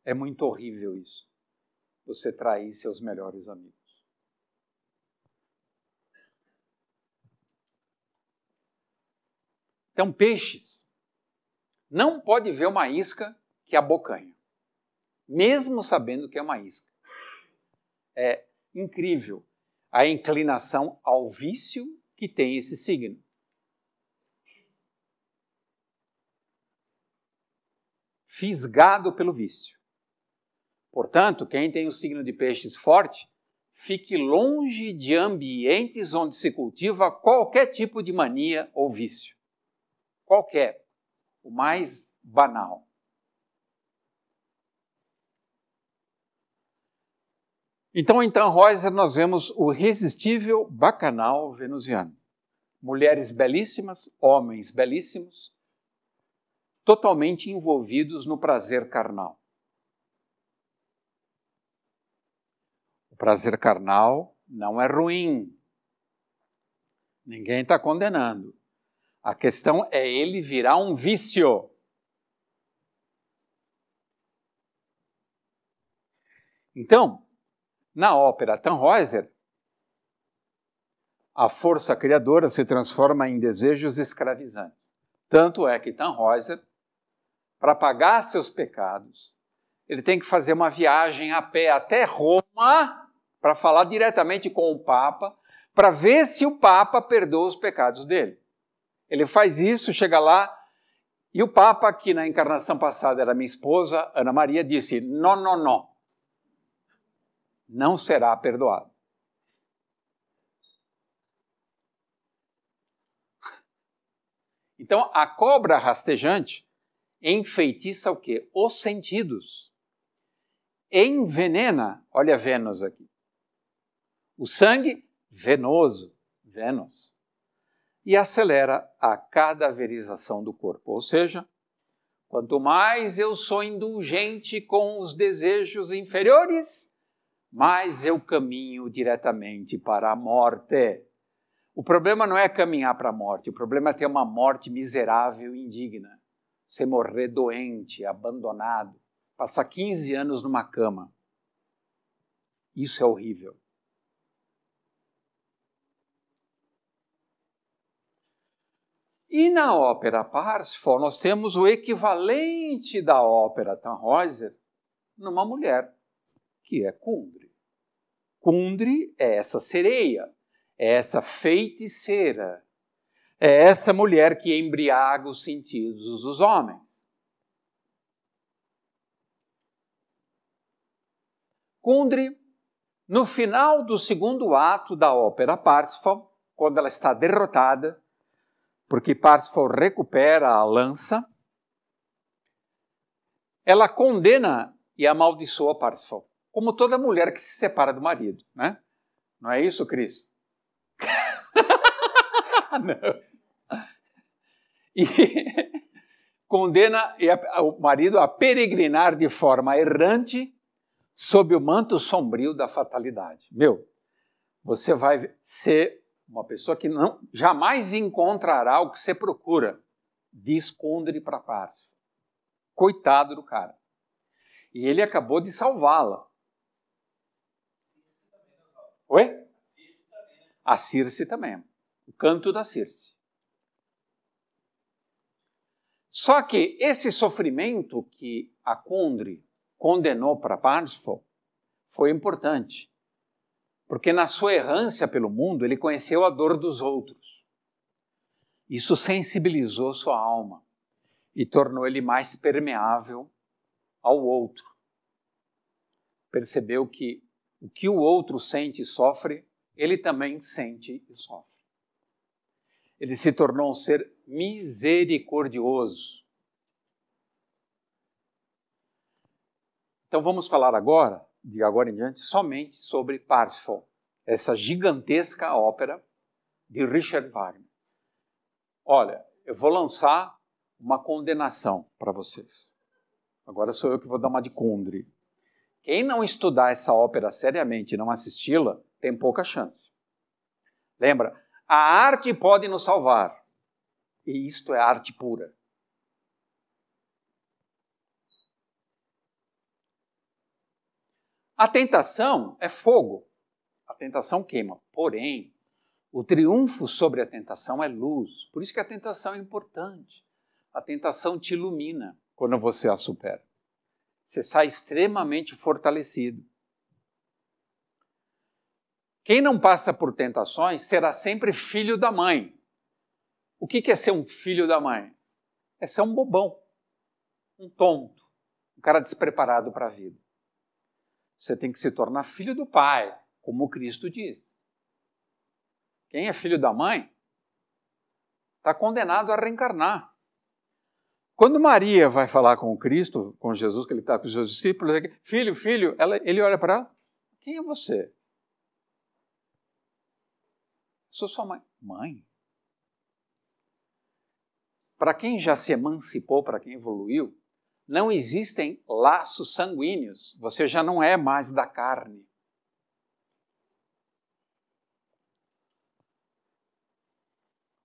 É muito horrível isso, você trair seus melhores amigos. Então, Peixes não pode ver uma isca que abocanha, mesmo sabendo que é uma isca. É incrível a inclinação ao vício que tem esse signo. Fisgado pelo vício. Portanto, quem tem o signo de Peixes forte, fique longe de ambientes onde se cultiva qualquer tipo de mania ou vício. Qualquer. O mais banal. Então, em Tannhäuser, nós vemos o irresistível bacanal venusiano. Mulheres belíssimas, homens belíssimos, totalmente envolvidos no prazer carnal. O prazer carnal não é ruim. Ninguém está condenando. A questão é ele virar um vício. Então, na ópera Tannhäuser, a força criadora se transforma em desejos escravizantes. Tanto é que Tannhäuser, para pagar seus pecados, ele tem que fazer uma viagem a pé até Roma para falar diretamente com o Papa, para ver se o Papa perdoa os pecados dele. Ele faz isso, chega lá, e o Papa, que na encarnação passada era minha esposa, Ana Maria, disse, não, não será perdoado. Então, a cobra rastejante enfeitiça o quê? Os sentidos. Envenena, olha Vênus aqui. O sangue, venoso, Vênus. E acelera a cadaverização do corpo. Ou seja, quanto mais eu sou indulgente com os desejos inferiores, mais eu caminho diretamente para a morte. O problema não é caminhar para a morte, o problema é ter uma morte miserável e indigna. Você morrer doente, abandonado, passar 15 anos numa cama. Isso é horrível. E na ópera Parsifal, nós temos o equivalente da ópera Tannhäuser numa mulher, que é Kundry. Kundry é essa sereia, é essa feiticeira, é essa mulher que embriaga os sentidos dos homens. Kundry, no final do segundo ato da ópera Parsifal, quando ela está derrotada, porque Parsifal recupera a lança, ela condena e amaldiçoa Parsifal, como toda mulher que se separa do marido, né? Não é isso, Cris? Não. E condena o marido a peregrinar de forma errante sob o manto sombrio da fatalidade. Você vai ser uma pessoa que jamais encontrará o que você procura. Diz Kundry para Parsifal. Coitado do cara. E ele acabou de salvá-la. Oi? A Circe também. O canto da Circe. Só que esse sofrimento que a Kundry condenou para Parsifal foi importante. Porque na sua errância pelo mundo, ele conheceu a dor dos outros. Isso sensibilizou sua alma e tornou ele mais permeável ao outro. Percebeu que o que o outro sente e sofre, ele também sente e sofre. Ele se tornou um ser misericordioso. Então vamos falar agora, de agora em diante, somente sobre Parsifal, essa gigantesca ópera de Richard Wagner. Olha, eu vou lançar uma condenação para vocês. Agora sou eu que vou dar uma de Kundry. Quem não estudar essa ópera seriamente e não assisti-la, tem pouca chance. Lembra, a arte pode nos salvar. E isto é arte pura. A tentação é fogo. A tentação queima. Porém, o triunfo sobre a tentação é luz. Por isso que a tentação é importante. A tentação te ilumina quando você a supera. Você sai extremamente fortalecido. Quem não passa por tentações será sempre filho da mãe. O que é ser um filho da mãe? É ser um bobão, um tonto, um cara despreparado para a vida. Você tem que se tornar filho do pai, como Cristo diz. Quem é filho da mãe está condenado a reencarnar. Quando Maria vai falar com Cristo, com Jesus, que ele está com os seus discípulos, filho, ele olha para ela, quem é você? Sou sua mãe. Mãe? Para quem já se emancipou, para quem evoluiu, não existem laços sanguíneos. Você já não é mais da carne.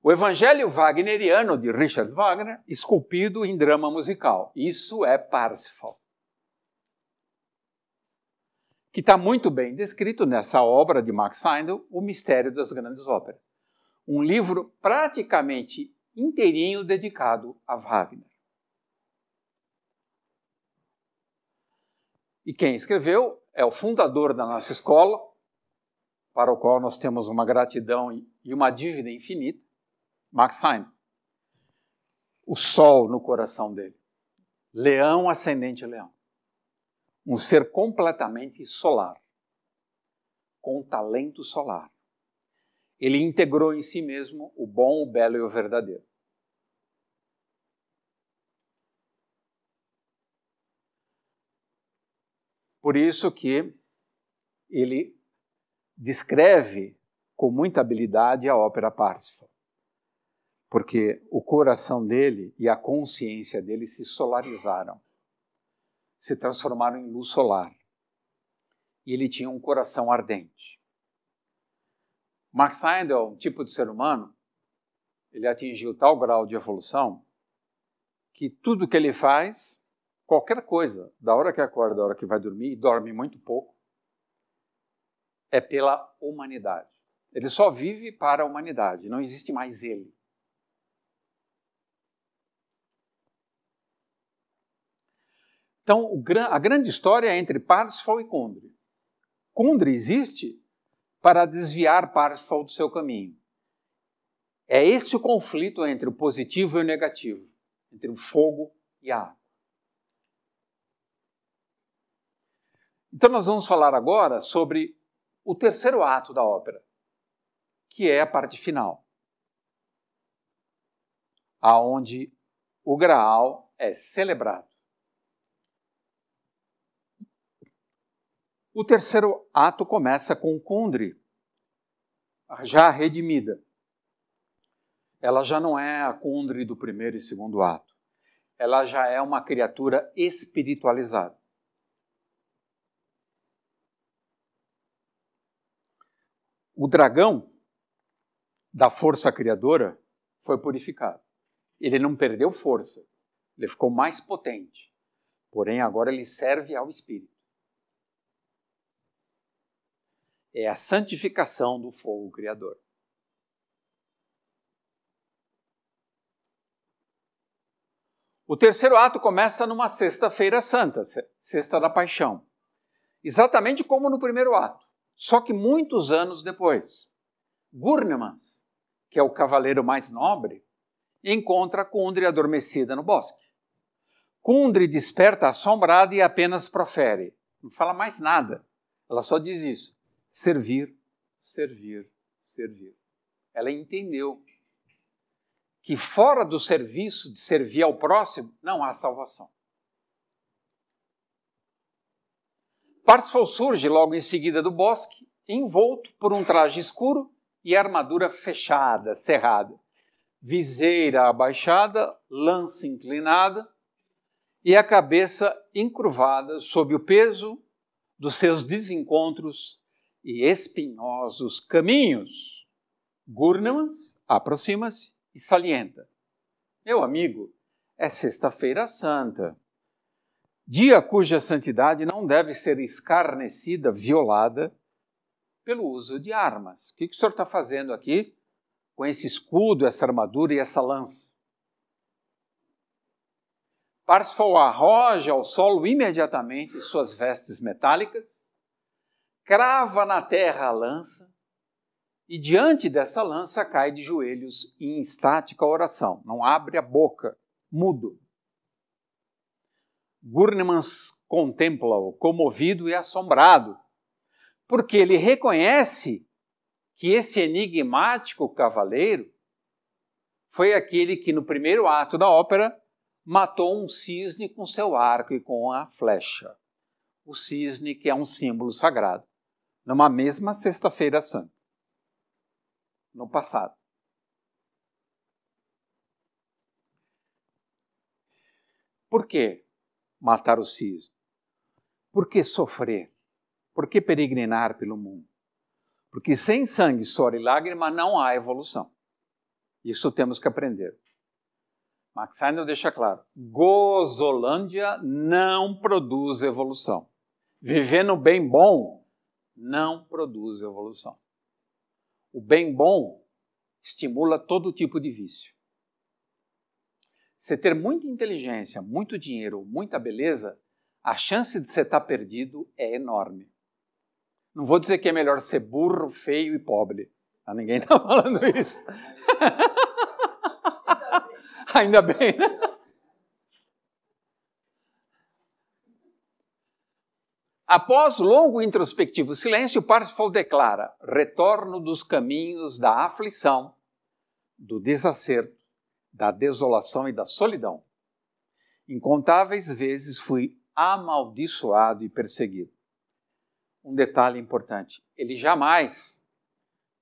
O Evangelho Wagneriano de Richard Wagner, esculpido em drama musical. Isso é Parsifal. que está muito bem descrito nessa obra de Max Heindel, O Mistério das Grandes Óperas. Um livro praticamente inteirinho dedicado a Wagner. E quem escreveu é o fundador da nossa escola, para o qual nós temos uma gratidão e uma dívida infinita, Max Heindel. O sol no coração dele. Leão ascendente leão. Um ser completamente solar, com talento solar. Ele integrou em si mesmo o bom, o belo e o verdadeiro. Por isso que ele descreve com muita habilidade a ópera Parsifal. Porque o coração dele e a consciência dele se solarizaram, se transformaram em luz solar. E ele tinha um coração ardente. Max Heindel, um tipo de ser humano, ele atingiu tal grau de evolução que tudo que ele faz, qualquer coisa, da hora que acorda, da hora que vai dormir, e dorme muito pouco, é pela humanidade. Ele só vive para a humanidade, não existe mais ele. Então, a grande história é entre Parsifal e Kundry. Kundry existe para desviar Parsifal do seu caminho. É esse o conflito entre o positivo e o negativo, entre o fogo e a água. Então nós vamos falar agora sobre o terceiro ato da ópera, que é a parte final, aonde o Graal é celebrado. O terceiro ato começa com Kundry, já redimida. Ela já não é a Kundry do primeiro e segundo ato. Ela já é uma criatura espiritualizada. O dragão da força criadora foi purificado. Ele não perdeu força, ele ficou mais potente. Porém, agora ele serve ao espírito. É a santificação do fogo criador. O terceiro ato começa numa sexta-feira santa, sexta da paixão. Exatamente como no primeiro ato, só que muitos anos depois. Gurnemanz, que é o cavaleiro mais nobre, encontra Kundry adormecida no bosque. Kundry desperta assombrada e apenas profere. Não fala mais nada. Ela só diz isso. Servir, servir, servir. Ela entendeu que fora do serviço, de servir ao próximo, não há salvação. Parsifal surge logo em seguida do bosque, envolto por um traje escuro e armadura fechada, cerrada. Viseira abaixada, lança inclinada e a cabeça encurvada sob o peso dos seus desencontros e espinhosos caminhos. Gurnemanz aproxima-se e salienta. Meu amigo, é sexta-feira santa, dia cuja santidade não deve ser escarnecida, violada pelo uso de armas. O que o senhor está fazendo aqui com esse escudo, essa armadura e essa lança? Parsifal arroja ao solo imediatamente suas vestes metálicas, crava na terra a lança e diante dessa lança cai de joelhos em estática oração. Não abre a boca, mudo. Gurnemanz contempla-o comovido e assombrado, porque ele reconhece que esse enigmático cavaleiro foi aquele que no primeiro ato da ópera matou um cisne com seu arco e com a flecha. O cisne que é um símbolo sagrado, numa mesma sexta-feira santa, no passado. Por que matar o cisne? Por que sofrer? Por que peregrinar pelo mundo? Porque sem sangue, suor e lágrima não há evolução. Isso temos que aprender. Max Heindel deixa claro, Gozolândia não produz evolução. Viver no bem bom não produz evolução. O bem bom estimula todo tipo de vício. Você ter muita inteligência, muito dinheiro, muita beleza, a chance de você estar perdido é enorme. Não vou dizer que é melhor ser burro, feio e pobre. Ninguém está falando isso. Ainda bem, né? Após longo e introspectivo silêncio, Parsifal declara: retorno dos caminhos da aflição, do desacerto, da desolação e da solidão. Incontáveis vezes fui amaldiçoado e perseguido. Um detalhe importante: ele jamais,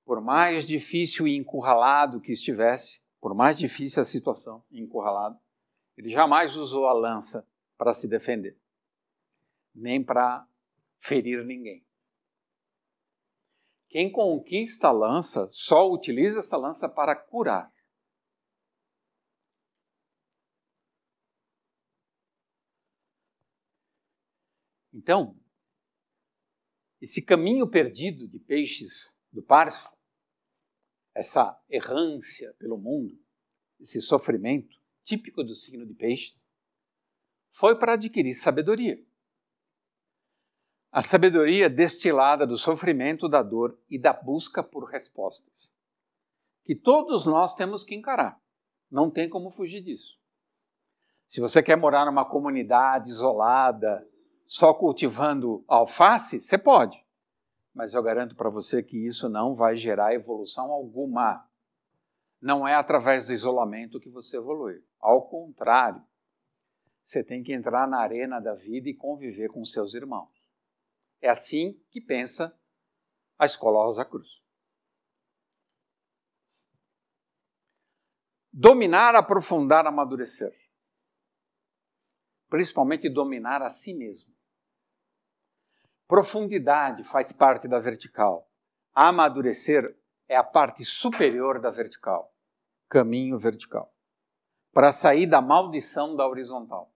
por mais difícil e encurralado que estivesse, por mais difícil a situação, encurralado, ele jamais usou a lança para se defender, nem para ferir ninguém. Quem conquista a lança só utiliza essa lança para curar. Então, esse caminho perdido de Peixes do Parsifal, essa errância pelo mundo, esse sofrimento típico do signo de Peixes, foi para adquirir sabedoria. A sabedoria destilada do sofrimento, da dor e da busca por respostas, que todos nós temos que encarar. Não tem como fugir disso. Se você quer morar numa comunidade isolada, só cultivando alface, você pode. Mas eu garanto para você que isso não vai gerar evolução alguma. Não é através do isolamento que você evolui. Ao contrário, você tem que entrar na arena da vida e conviver com seus irmãos. É assim que pensa a Escola Rosa Cruz. Dominar, aprofundar, amadurecer. Principalmente dominar a si mesmo. Profundidade faz parte da vertical. Amadurecer é a parte superior da vertical. Caminho vertical. Para sair da maldição da horizontal.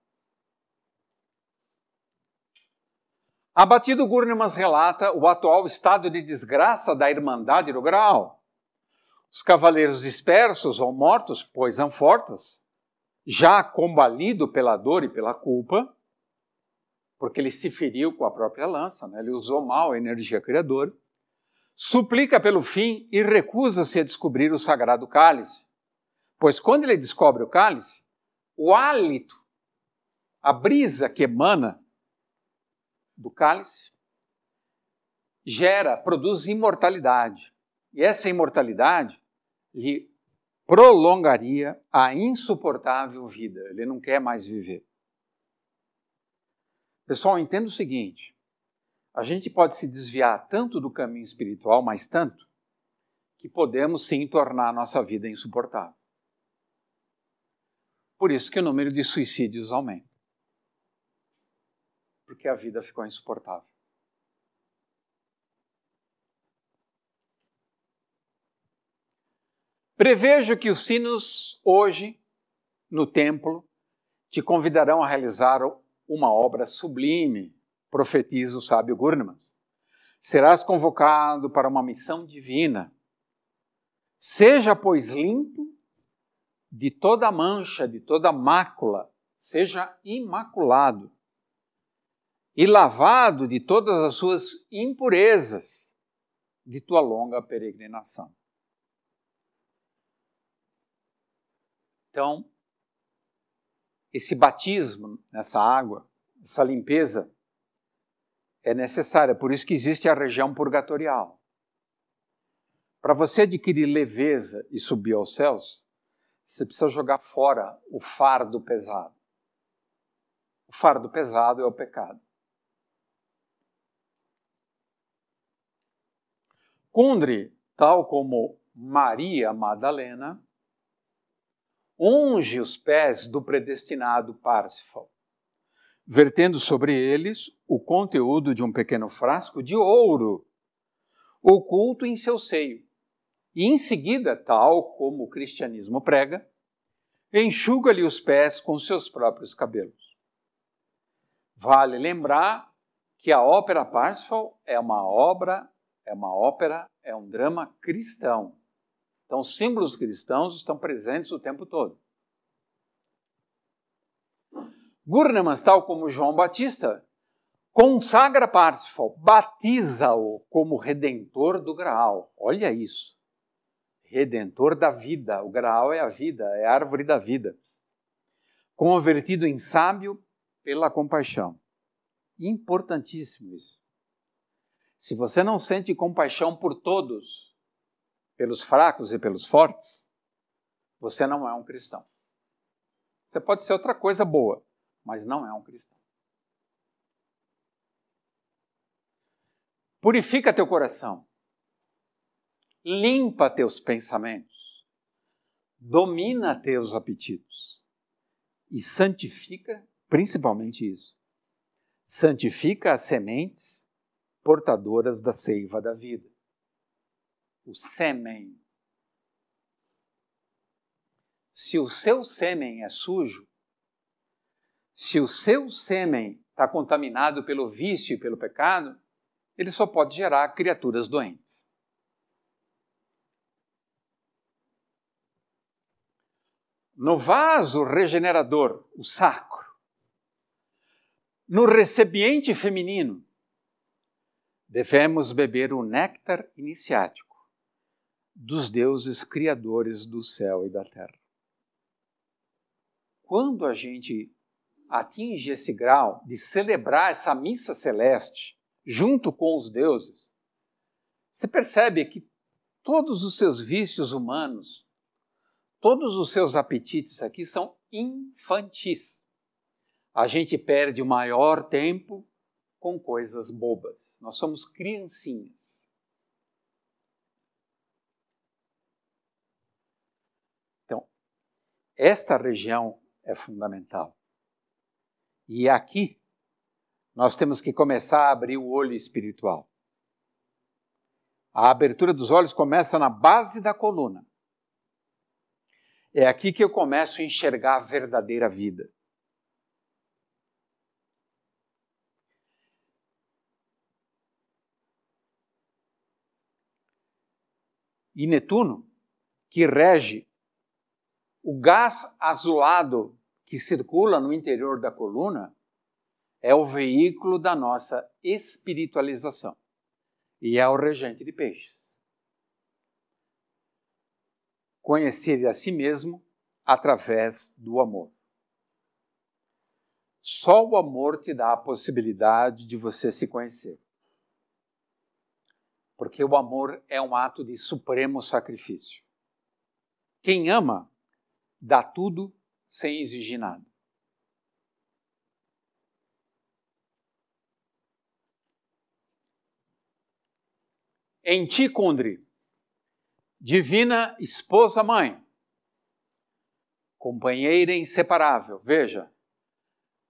Abatido, Gurnemann relata o atual estado de desgraça da Irmandade do Graal. Os cavaleiros dispersos ou mortos, pois anfortas, já combalido pela dor e pela culpa, porque ele se feriu com a própria lança, né? Ele usou mal a energia criadora, suplica pelo fim e recusa-se a descobrir o sagrado cálice, pois quando ele descobre o cálice, o hálito, a brisa que emana do cálice, produz imortalidade. E essa imortalidade lhe prolongaria a insuportável vida. Ele não quer mais viver. Pessoal, entenda o seguinte, a gente pode se desviar tanto do caminho espiritual, mas tanto, que podemos sim tornar a nossa vida insuportável. Por isso que o número de suicídios aumenta. Porque a vida ficou insuportável. Prevejo que os sinos hoje, no templo, te convidarão a realizar uma obra sublime, profetiza o sábio Gurnemann. Serás convocado para uma missão divina. Seja, pois, limpo de toda mancha, de toda mácula, seja imaculado e lavado de todas as suas impurezas de tua longa peregrinação. Então, esse batismo nessa água, essa limpeza, é necessária. Por isso que existe a região purgatorial. Para você adquirir leveza e subir aos céus, você precisa jogar fora o fardo pesado. O fardo pesado é o pecado. Kundry, tal como Maria Madalena, unge os pés do predestinado Parsifal, vertendo sobre eles o conteúdo de um pequeno frasco de ouro, oculto em seu seio. E em seguida, tal como o cristianismo prega, enxuga-lhe os pés com seus próprios cabelos. Vale lembrar que a ópera Parsifal é um drama cristão. Então, os símbolos cristãos estão presentes o tempo todo. Gurnemann, tal como João Batista, consagra Parsifal, batiza-o como redentor do Graal. Olha isso. Redentor da vida. O Graal é a vida, é a árvore da vida. Convertido em sábio pela compaixão. Importantíssimo isso. Se você não sente compaixão por todos, pelos fracos e pelos fortes, você não é um cristão. Você pode ser outra coisa boa, mas não é um cristão. Purifica teu coração. Limpa teus pensamentos. Domina teus apetitos. E santifica, principalmente isso, santifica as sementes portadoras da seiva da vida. O sêmen. Se o seu sêmen é sujo, se o seu sêmen está contaminado pelo vício e pelo pecado, ele só pode gerar criaturas doentes. No vaso regenerador, o sacro, no recipiente feminino, devemos beber o néctar iniciático dos deuses criadores do céu e da terra. Quando a gente atinge esse grau de celebrar essa missa celeste junto com os deuses, você percebe que todos os seus vícios humanos, todos os seus apetites aqui são infantis. A gente perde o maior tempo com coisas bobas. Nós somos criancinhas. Então, esta região é fundamental. E aqui nós temos que começar a abrir o olho espiritual. A abertura dos olhos começa na base da coluna. É aqui que eu começo a enxergar a verdadeira vida. E Netuno, que rege o gás azulado que circula no interior da coluna, é o veículo da nossa espiritualização. E é o regente de peixes. Conhecer a si mesmo através do amor. Só o amor te dá a possibilidade de você se conhecer. Porque o amor é um ato de supremo sacrifício. Quem ama, dá tudo sem exigir nada. Em ti, Kundry, divina esposa-mãe, companheira inseparável. Veja,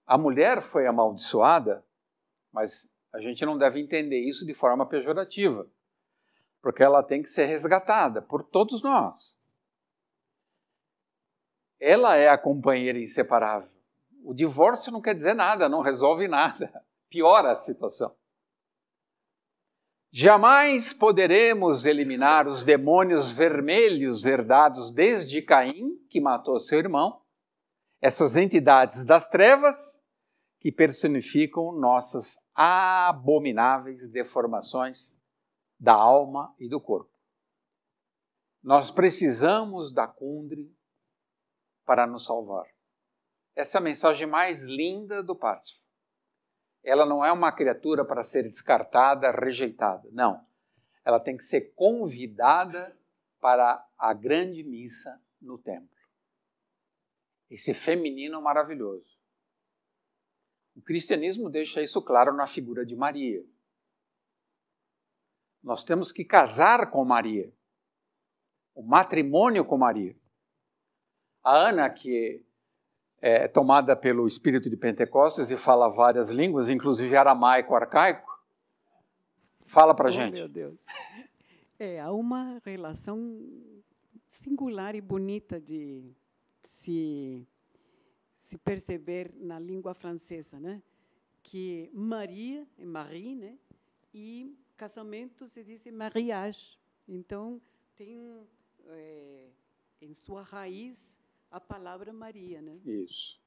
a mulher foi amaldiçoada, mas a gente não deve entender isso de forma pejorativa, porque ela tem que ser resgatada por todos nós. Ela é a companheira inseparável. O divórcio não quer dizer nada, não resolve nada, piora a situação. Jamais poderemos eliminar os demônios vermelhos herdados desde Caim, que matou seu irmão, essas entidades das trevas que personificam nossas abomináveis deformações da alma e do corpo. Nós precisamos da Kundry para nos salvar. Essa é a mensagem mais linda do Parsifal. Ela não é uma criatura para ser descartada, rejeitada. Não. Ela tem que ser convidada para a grande missa no templo. Esse feminino maravilhoso. O cristianismo deixa isso claro na figura de Maria. Nós temos que casar com Maria. O matrimônio com Maria. A Ana, que é tomada pelo espírito de Pentecostes e fala várias línguas, inclusive aramaico, arcaico, fala para a gente. Meu Deus. Há uma relação singular e bonita de se perceber na língua francesa, né? que Maria, Marie, né? E casamento se diz mariage. Então, tem em sua raiz a palavra Maria, né? Isso.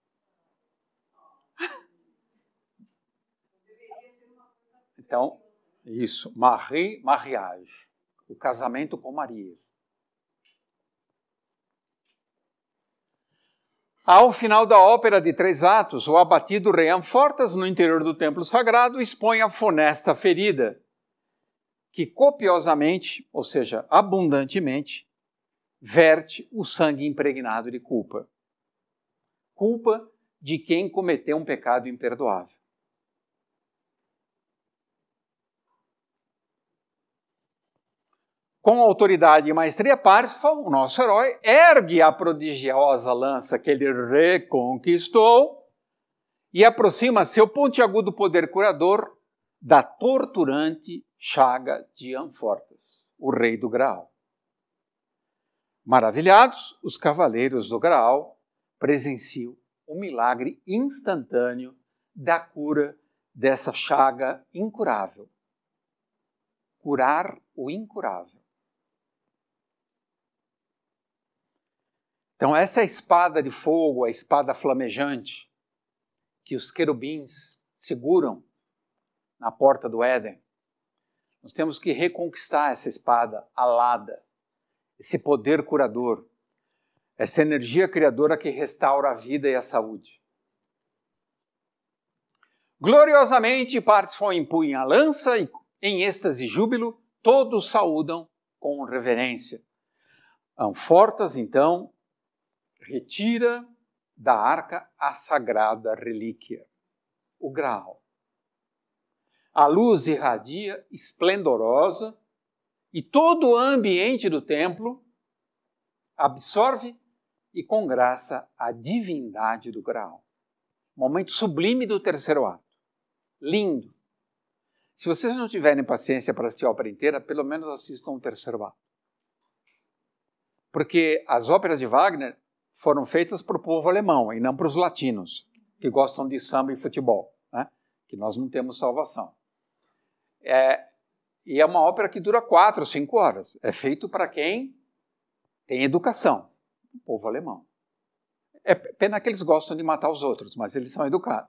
Então, isso, Marie, mariage, o casamento com Maria. Ao final da ópera de 3 atos, o abatido rei Amfortas, no interior do templo sagrado, expõe a funesta ferida, que copiosamente, ou seja, abundantemente, verte o sangue impregnado de culpa. Culpa de quem cometeu um pecado imperdoável. Com autoridade e maestria, Parsifal, o nosso herói, ergue a prodigiosa lança que ele reconquistou e aproxima seu pontiagudo poder curador da torturante chaga de Amfortas, o rei do Graal. Maravilhados, os cavaleiros do Graal presenciam o milagre instantâneo da cura dessa chaga incurável. Curar o incurável. Então, essa é a espada de fogo, a espada flamejante, que os querubins seguram na porta do Éden. Nós temos que reconquistar essa espada alada, esse poder curador, essa energia criadora que restaura a vida e a saúde. Gloriosamente, Parsifal empunha a lança e, em êxtase e júbilo, todos saúdam com reverência. Amfortas, então, retira da arca a sagrada relíquia, o Graal. A luz irradia, esplendorosa, e todo o ambiente do templo absorve e congraça a divindade do Graal. Momento sublime do terceiro ato. Lindo. Se vocês não tiverem paciência para assistir a ópera inteira, pelo menos assistam o terceiro ato. Porque as óperas de Wagner foram feitas para o povo alemão e não para os latinos, que gostam de samba e futebol, né? Que nós não temos salvação. E é uma ópera que dura 4, 5 horas. É feito para quem tem educação, o povo alemão. É pena que eles gostam de matar os outros, mas eles são educados.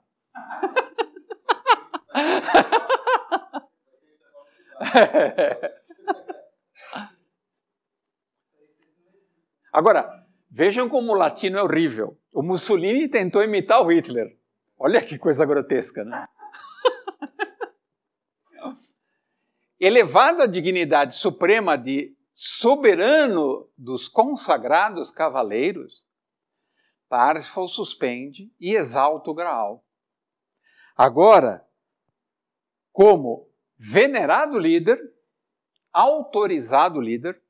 Agora, vejam como o latino é horrível. O Mussolini tentou imitar o Hitler. Olha que coisa grotesca, né? Elevado à dignidade suprema de soberano dos consagrados cavaleiros, Parsifal suspende e exalta o Graal. Agora, como venerado líder, autorizado líder,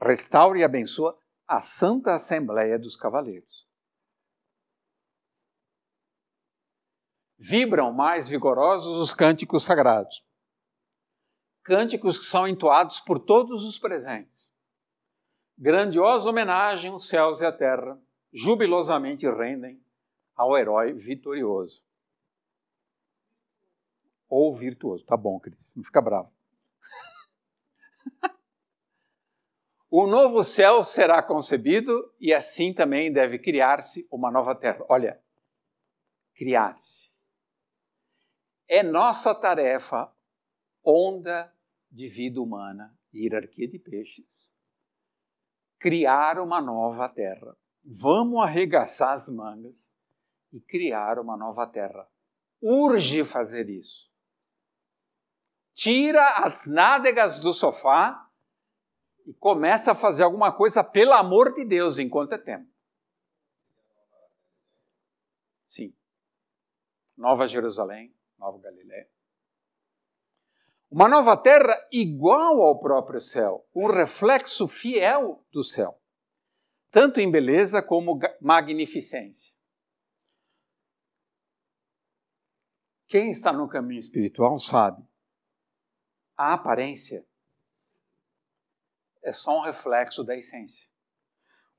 restaura e abençoa a Santa Assembleia dos Cavaleiros. Vibram mais vigorosos os cânticos sagrados. Cânticos que são entoados por todos os presentes. Grandiosa homenagem os céus e a terra jubilosamente rendem ao herói vitorioso. Ou virtuoso. Tá bom, Cris, não fica bravo. O novo céu será concebido e assim também deve criar-se uma nova terra. Olha, criar-se. É nossa tarefa, onda de vida humana, hierarquia de peixes, criar uma nova terra. Vamos arregaçar as mangas e criar uma nova terra. Urge fazer isso. Tira as nádegas do sofá e começa a fazer alguma coisa, pelo amor de Deus, enquanto é tempo. Sim. Nova Jerusalém, Nova Galiléia. Uma nova terra igual ao próprio céu, um reflexo fiel do céu, tanto em beleza como magnificência. Quem está no caminho espiritual sabe, a aparência é só um reflexo da essência.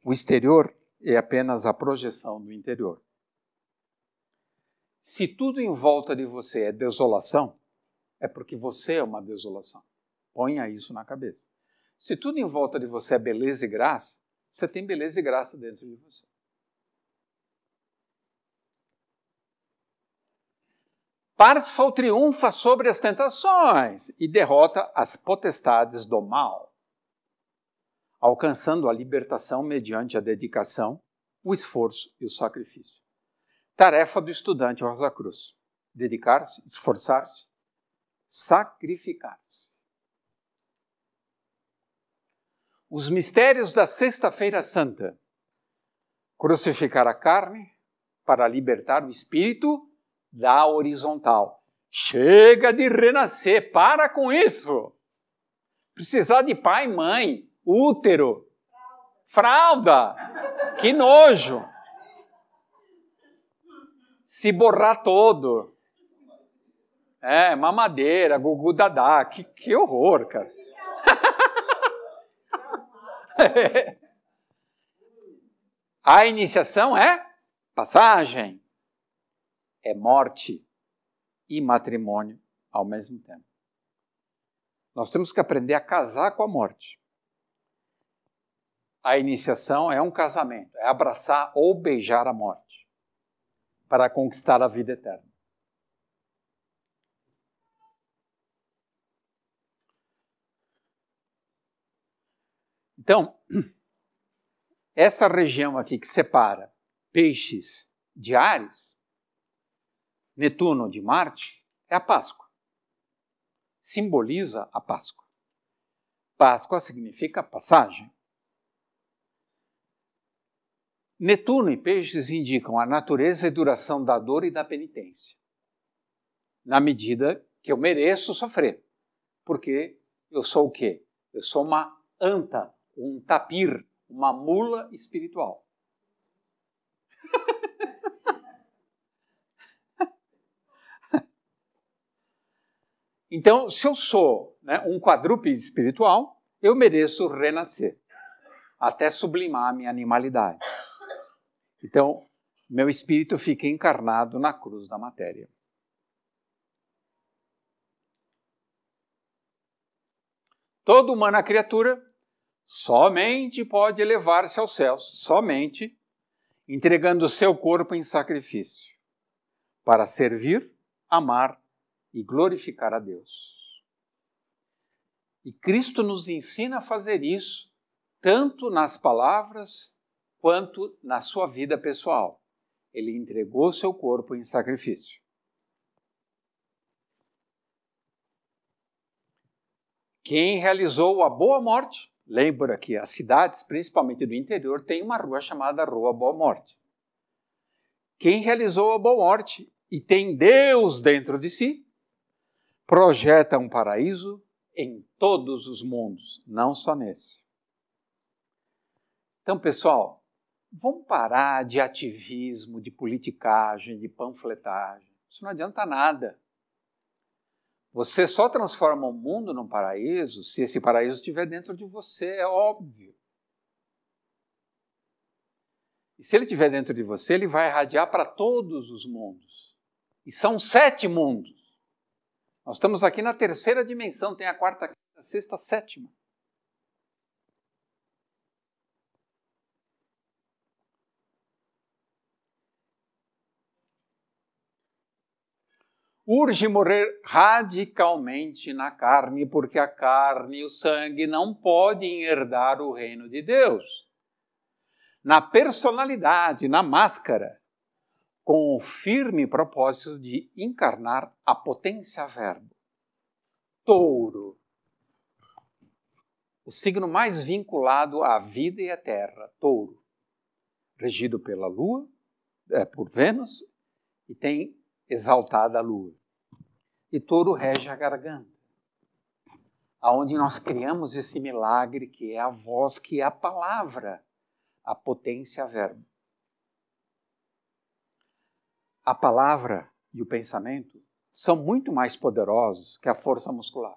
O exterior é apenas a projeção do interior. Se tudo em volta de você é desolação, é porque você é uma desolação. Ponha isso na cabeça. Se tudo em volta de você é beleza e graça, você tem beleza e graça dentro de você. Parsifal triunfa sobre as tentações e derrota as potestades do mal, alcançando a libertação mediante a dedicação, o esforço e o sacrifício. Tarefa do estudante Rosa Cruz: dedicar-se, esforçar-se, sacrificar-se. Os mistérios da Sexta-feira Santa: crucificar a carne para libertar o espírito da horizontal. Chega de renascer, para com isso. Precisar de pai, mãe, útero, fralda, que nojo. Se borrar todo. Mamadeira, gugu dadá, que horror, cara. A iniciação é passagem, é morte e matrimônio ao mesmo tempo. Nós temos que aprender a casar com a morte. A iniciação é um casamento, é abraçar ou beijar a morte para conquistar a vida eterna. Então, essa região aqui que separa Peixes de Áries, Netuno de Marte, é a Páscoa. Simboliza a Páscoa. Páscoa significa passagem. Netuno e Peixes indicam a natureza e duração da dor e da penitência, na medida que eu mereço sofrer, porque eu sou o quê? Eu sou uma anta, um tapir, uma mula espiritual. Então, se eu sou um quadrúpede espiritual, eu mereço renascer, até sublimar a minha animalidade. Então, meu espírito fica encarnado na cruz da matéria. Toda humana criatura somente pode elevar-se aos céus, somente entregando o seu corpo em sacrifício, para servir, amar e glorificar a Deus. E Cristo nos ensina a fazer isso, tanto nas palavras quanto na sua vida pessoal. Ele entregou seu corpo em sacrifício. Quem realizou a Boa Morte, lembra que as cidades, principalmente do interior, têm uma rua chamada Rua Boa Morte. Quem realizou a Boa Morte e tem Deus dentro de si, projeta um paraíso em todos os mundos, não só nesse. Então, pessoal, vamos parar de ativismo, de politicagem, de panfletagem. Isso não adianta nada. Você só transforma o mundo num paraíso se esse paraíso estiver dentro de você, é óbvio. E se ele estiver dentro de você, ele vai irradiar para todos os mundos. E são 7 mundos. Nós estamos aqui na 3ª dimensão, tem a 4ª, 5ª, 6ª, 7ª. Urge morrer radicalmente na carne, porque a carne e o sangue não podem herdar o reino de Deus. Na personalidade, na máscara, com o firme propósito de encarnar a potência verbo. Touro, o signo mais vinculado à vida e à terra, touro, regido pela lua, por Vênus, e tem exaltada a lua. E touro rege a garganta, aonde nós criamos esse milagre que é a voz, que é a palavra, a potência verbo. A palavra e o pensamento são muito mais poderosos que a força muscular.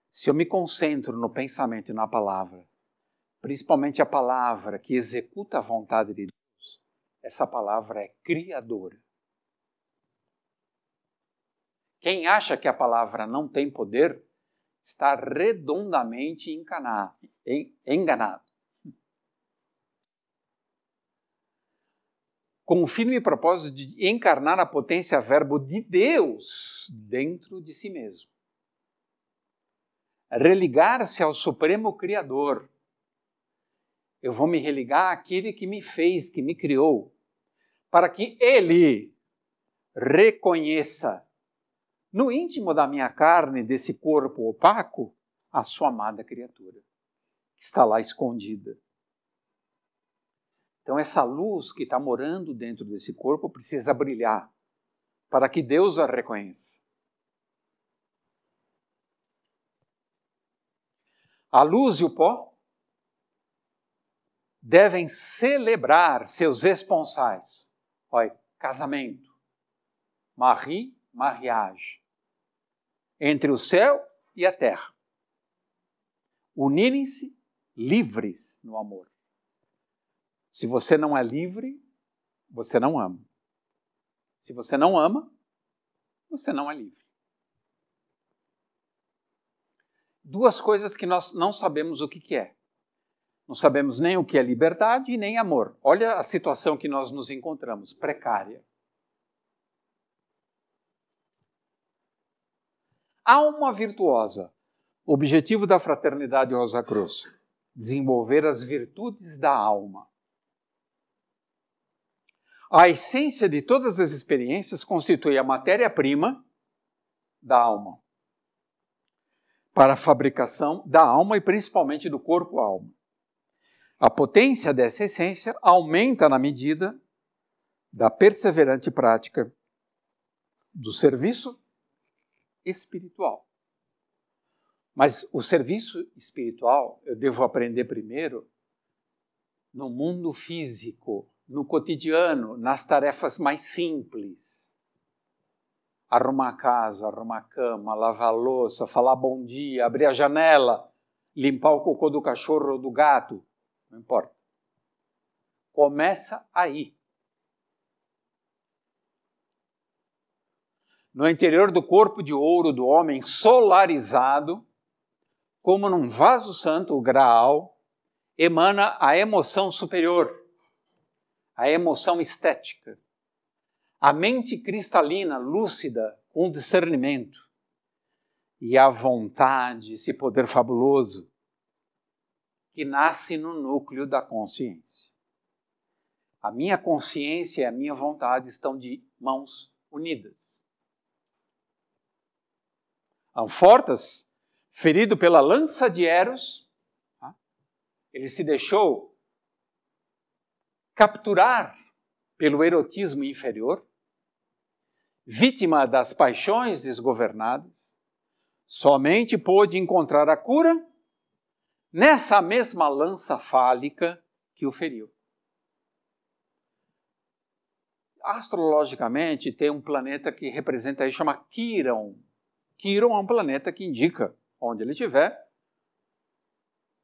Se eu me concentro no pensamento e na palavra, principalmente a palavra que executa a vontade de Deus, essa palavra é criadora. Quem acha que a palavra não tem poder está redondamente enganado. Com o firme propósito de encarnar a potência verbo de Deus dentro de si mesmo. Religar-se ao Supremo Criador. Eu vou me religar àquele que me fez, que me criou, para que Ele reconheça no íntimo da minha carne, desse corpo opaco, a sua amada criatura, que está lá escondida. Então essa luz que está morando dentro desse corpo precisa brilhar, para que Deus a reconheça. A luz e o pó devem celebrar seus esponsais. Olha, casamento, mariage, entre o céu e a terra. Unirem-se livres no amor. Se você não é livre, você não ama. Se você não ama, você não é livre. Duas coisas que nós não sabemos o que é. Não sabemos nem o que é liberdade e nem amor. Olha a situação que nós nos encontramos, precária. Alma virtuosa. O objetivo da Fraternidade Rosa Cruz. Desenvolver as virtudes da alma. A essência de todas as experiências constitui a matéria-prima da alma. Para a fabricação da alma e principalmente do corpo-alma. A potência dessa essência aumenta na medida da perseverante prática do serviço espiritual. Mas o serviço espiritual eu devo aprender primeiro no mundo físico, no cotidiano, nas tarefas mais simples. Arrumar a casa, arrumar a cama, lavar a louça, falar bom dia, abrir a janela, limpar o cocô do cachorro ou do gato, não importa. Começa aí. No interior do corpo de ouro do homem solarizado, como num vaso santo, o Graal, emana a emoção superior, a emoção estética, a mente cristalina, lúcida, com discernimento, e a vontade, esse poder fabuloso, que nasce no núcleo da consciência. A minha consciência e a minha vontade estão de mãos unidas. Anfortas, ferido pela lança de Eros, ele se deixou capturar pelo erotismo inferior, vítima das paixões desgovernadas, somente pôde encontrar a cura nessa mesma lança fálica que o feriu. Astrologicamente, tem um planeta que representa isso, chama Quirón. Quirón é um planeta que indica, onde ele estiver,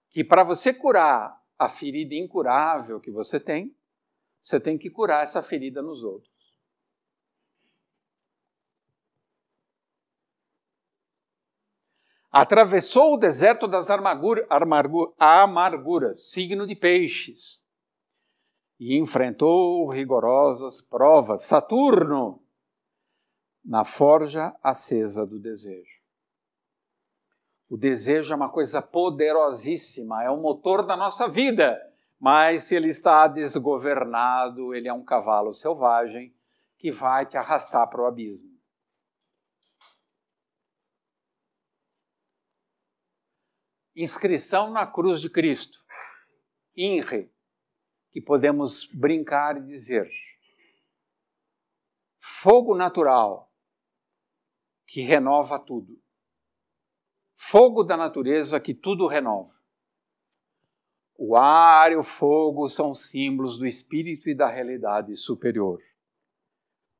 que para você curar a ferida incurável que você tem que curar essa ferida nos outros. Atravessou o deserto das amarguras, signo de peixes, e enfrentou rigorosas provas. Saturno, na forja acesa do desejo. O desejo é uma coisa poderosíssima, é o motor da nossa vida, mas se ele está desgovernado, ele é um cavalo selvagem que vai te arrastar para o abismo. Inscrição na cruz de Cristo, INRE, que podemos brincar e dizer, fogo natural que renova tudo. Fogo da natureza que tudo renova. O ar e o fogo são símbolos do espírito e da realidade superior.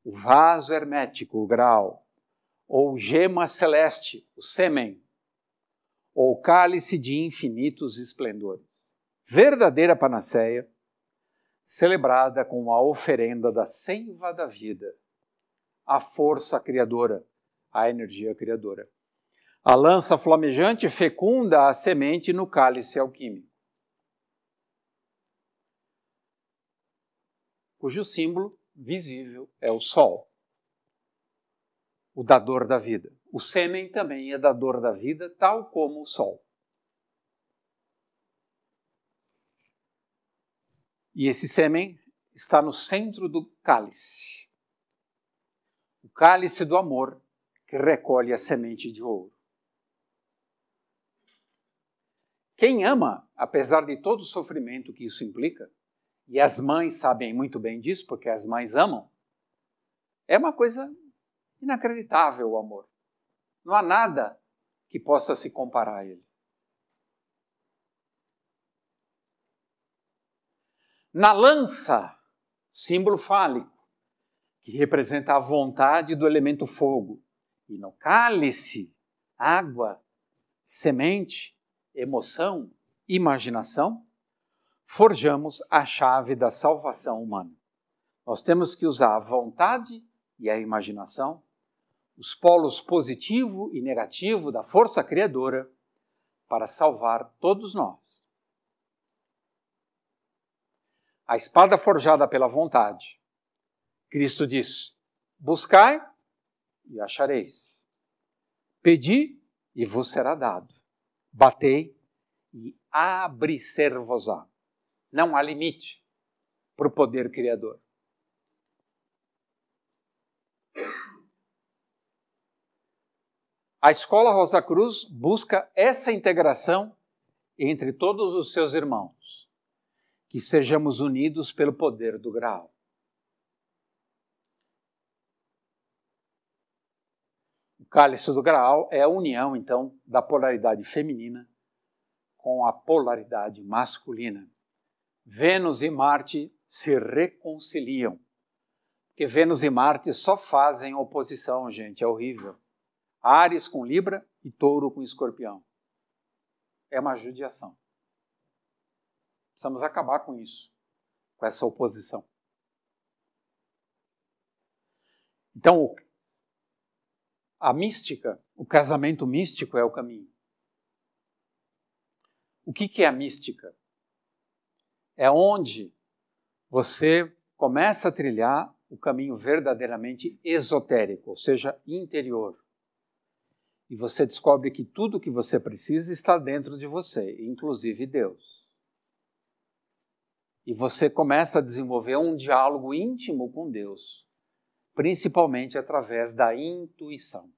O vaso hermético, o grau, ou gema celeste, o sêmen, ou cálice de infinitos esplendores. Verdadeira panaceia, celebrada com a oferenda da seiva da vida, a força criadora, a energia criadora. A lança flamejante fecunda a semente no cálice alquímico, cujo símbolo visível é o sol, o dador da vida. O sêmen também é dador da vida, tal como o sol. E esse sêmen está no centro do cálice. O cálice do amor que recolhe a semente de ouro. Quem ama, apesar de todo o sofrimento que isso implica, e as mães sabem muito bem disso, porque as mães amam, é uma coisa inacreditável o amor. Não há nada que possa se comparar a ele. Na lança, símbolo fálico, que representa a vontade do elemento fogo. E no cálice, água, semente, emoção, imaginação, forjamos a chave da salvação humana. Nós temos que usar a vontade e a imaginação, os polos positivo e negativo da força criadora, para salvar todos nós. A espada forjada pela vontade. Cristo diz: buscai e achareis. Pedi e vos será dado. Batei e abre-ser-vos-á. Não há limite para o poder criador. A Escola Rosa Cruz busca essa integração entre todos os seus irmãos, que sejamos unidos pelo poder do Graal. O cálice do Graal é a união, então, da polaridade feminina com a polaridade masculina. Vênus e Marte se reconciliam. Porque Vênus e Marte só fazem oposição, gente, é horrível. Áries com Libra e Touro com Escorpião. É uma judiação. Precisamos acabar com isso, com essa oposição. Então, a mística, o casamento místico é o caminho. O que é a mística? É onde você começa a trilhar o caminho verdadeiramente esotérico, ou seja, interior. E você descobre que tudo o que você precisa está dentro de você, inclusive Deus. E você começa a desenvolver um diálogo íntimo com Deus, principalmente através da intuição.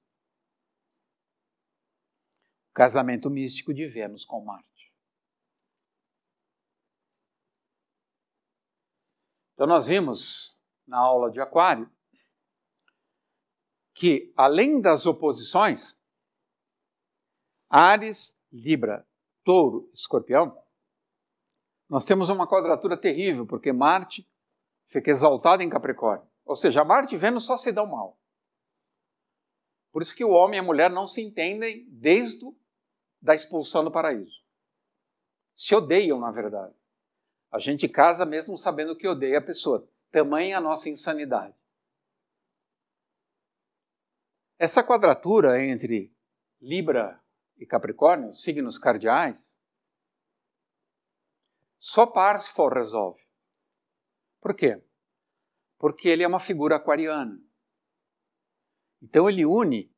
O casamento místico de Vênus com Marte. Então nós vimos na aula de Aquário que, além das oposições, Áries, Libra, Touro, Escorpião, nós temos uma quadratura terrível, porque Marte fica exaltado em Capricórnio. Ou seja, Marte e Vênus só se dão mal. Por isso que o homem e a mulher não se entendem desde a expulsão do paraíso. Se odeiam, na verdade. A gente casa mesmo sabendo que odeia a pessoa. Tamanha a nossa insanidade. Essa quadratura entre Libra e Capricórnio, signos cardeais, só Parsifal resolve. Por quê? Porque ele é uma figura aquariana. Então ele une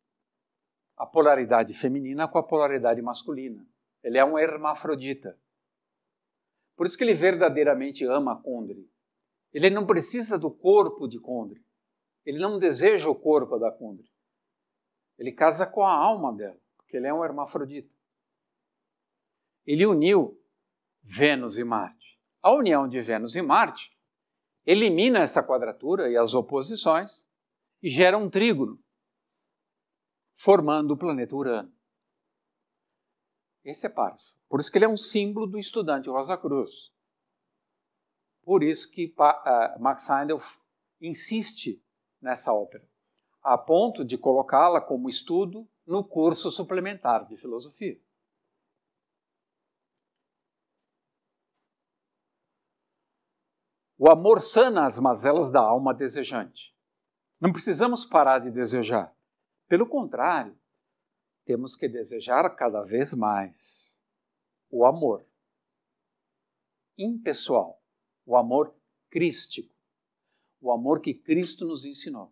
a polaridade feminina com a polaridade masculina. Ele é um hermafrodita. Por isso que ele verdadeiramente ama Kundry. Ele não precisa do corpo de Kundry. Ele não deseja o corpo da Kundry. Ele casa com a alma dela, porque ele é um hermafrodita. Ele uniu Vênus e Marte. A união de Vênus e Marte elimina essa quadratura e as oposições e gera um trígono, formando o planeta Urano. Esse é Parsifal. Por isso que ele é um símbolo do estudante Rosa Cruz. Por isso que Max Heindel insiste nessa ópera, a ponto de colocá-la como estudo no curso suplementar de filosofia. O amor sana as mazelas da alma desejante. Não precisamos parar de desejar. Pelo contrário, temos que desejar cada vez mais o amor impessoal, o amor crístico, o amor que Cristo nos ensinou.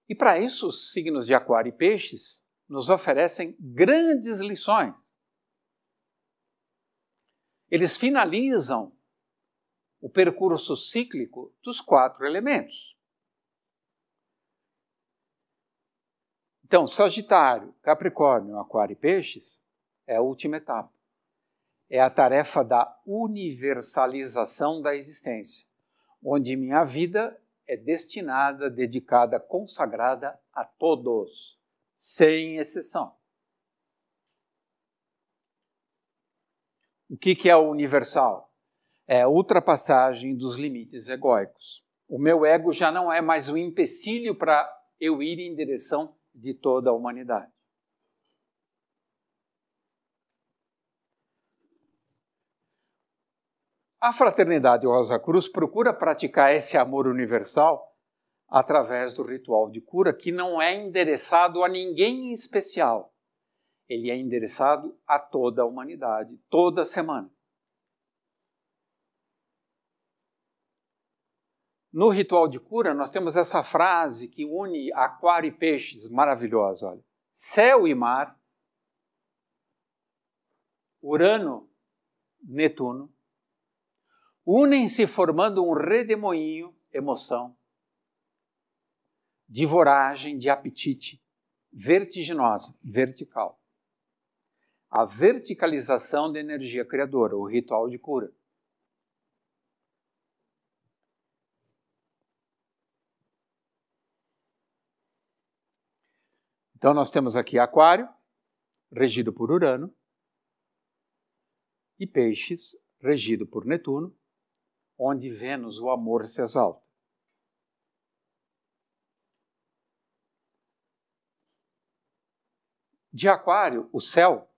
E para isso, os signos de Aquário e Peixes nos oferecem grandes lições. Eles finalizam o percurso cíclico dos 4 elementos. Então, Sagitário, Capricórnio, Aquário e Peixes é a última etapa. É a tarefa da universalização da existência, onde minha vida é destinada, dedicada, consagrada a todos, sem exceção. O que é o universal? É a ultrapassagem dos limites egóicos. O meu ego já não é mais um empecilho para eu ir em direção de toda a humanidade. A Fraternidade Rosa Cruz procura praticar esse amor universal através do ritual de cura, que não é endereçado a ninguém em especial. Ele é endereçado a toda a humanidade, toda semana. No ritual de cura, nós temos essa frase que une Aquário e Peixes, maravilhosa, olha. Céu e mar, Urano, Netuno, unem-se formando um redemoinho, emoção, de voragem, de apetite, vertiginosa, vertical. A verticalização da energia criadora, o ritual de cura. Então nós temos aqui Aquário, regido por Urano, e Peixes, regido por Netuno, onde Vênus, o amor, se exalta. De Aquário, o céu,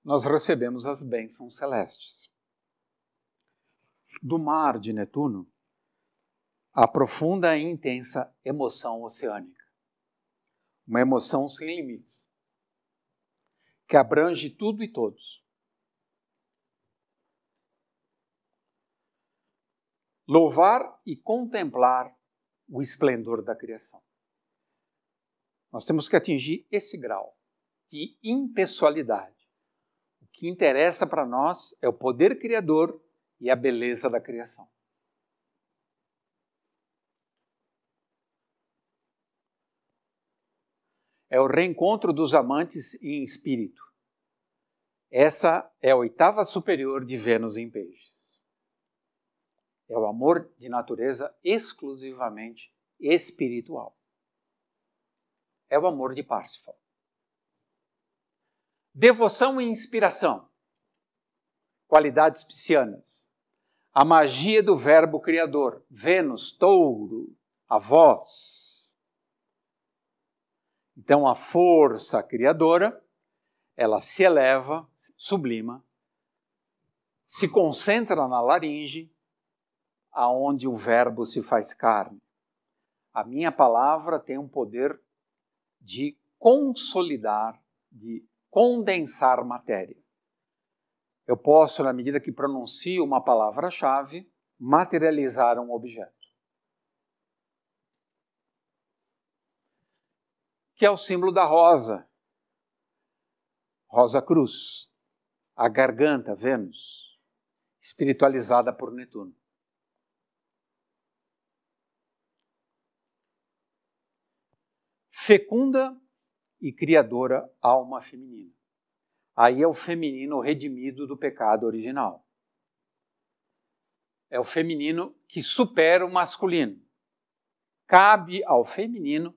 nós recebemos as bênçãos celestes. Do mar de Netuno, a profunda e intensa emoção oceânica. Uma emoção sem limites, que abrange tudo e todos. Louvar e contemplar o esplendor da criação. Nós temos que atingir esse grau de impessoalidade. O que interessa para nós é o poder criador e a beleza da criação. É o reencontro dos amantes em espírito. Essa é a oitava superior de Vênus em Peixes. É o amor de natureza exclusivamente espiritual. É o amor de Parsifal. Devoção e inspiração. Qualidades piscianas. A magia do verbo criador. Vênus, touro, a voz. Então, a força criadora, ela se eleva, sublima, se concentra na laringe, aonde o verbo se faz carne. A minha palavra tem um poder de consolidar, de condensar matéria. Eu posso, na medida que pronuncio uma palavra-chave, materializar um objeto. Que é o símbolo da rosa. Rosa cruz. A garganta, Vênus, espiritualizada por Netuno. Fecunda e criadora alma feminina. Aí é o feminino redimido do pecado original. É o feminino que supera o masculino. Cabe ao feminino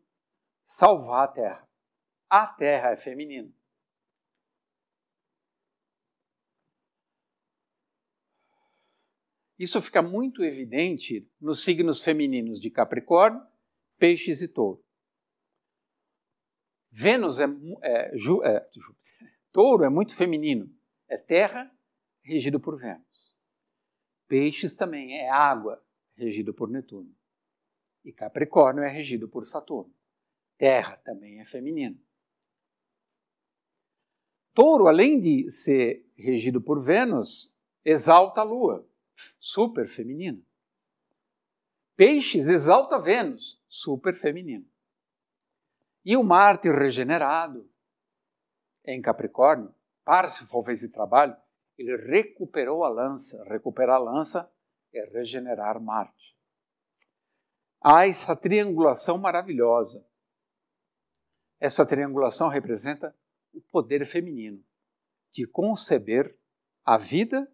salvar a Terra. A Terra é feminina. Isso fica muito evidente nos signos femininos de Capricórnio, Peixes e Touro. Touro é muito feminino. É terra regido por Vênus. Peixes também é água, regido por Netuno. E Capricórnio é regido por Saturno. Terra também é feminino. Touro, além de ser regido por Vênus, exalta a Lua, super feminino. Peixes exalta Vênus, super feminino. E o Marte regenerado em Capricórnio, Parsifal fez esse trabalho, ele recuperou a lança. Recuperar a lança é regenerar Marte. Há essa triangulação maravilhosa. Essa triangulação representa o poder feminino de conceber a vida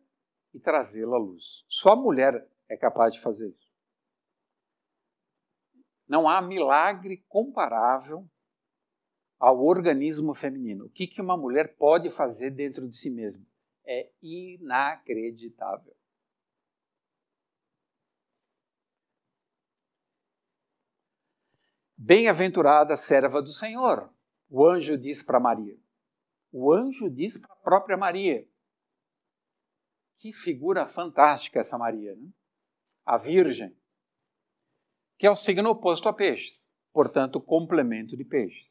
e trazê-la à luz. Só a mulher é capaz de fazer isso. Não há milagre comparável ao organismo feminino. O que uma mulher pode fazer dentro de si mesma? É inacreditável. Bem-aventurada serva do Senhor, o anjo diz para Maria. O anjo diz para a própria Maria. Que figura fantástica essa Maria, né? A Virgem, que é o signo oposto a Peixes, portanto, complemento de Peixes.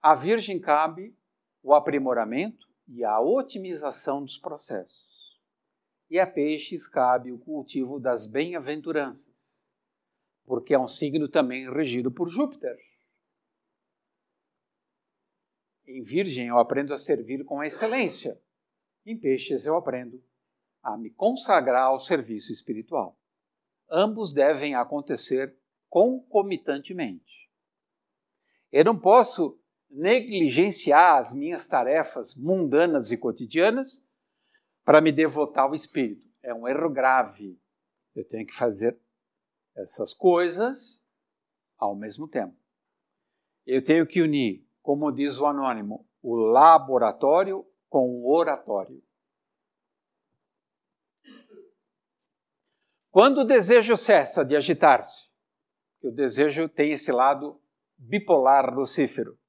A Virgem cabe o aprimoramento e a otimização dos processos. E a Peixes cabe o cultivo das bem-aventuranças, porque é um signo também regido por Júpiter. Em Virgem eu aprendo a servir com excelência. Em Peixes eu aprendo a me consagrar ao serviço espiritual. Ambos devem acontecer concomitantemente. Eu não posso negligenciar as minhas tarefas mundanas e cotidianas para me devotar ao espírito. É um erro grave. Eu tenho que fazer essas coisas ao mesmo tempo. Eu tenho que unir, como diz o anônimo, o laboratório com o oratório. Quando o desejo cessa de agitar-se, o desejo tem esse lado bipolar lucífero.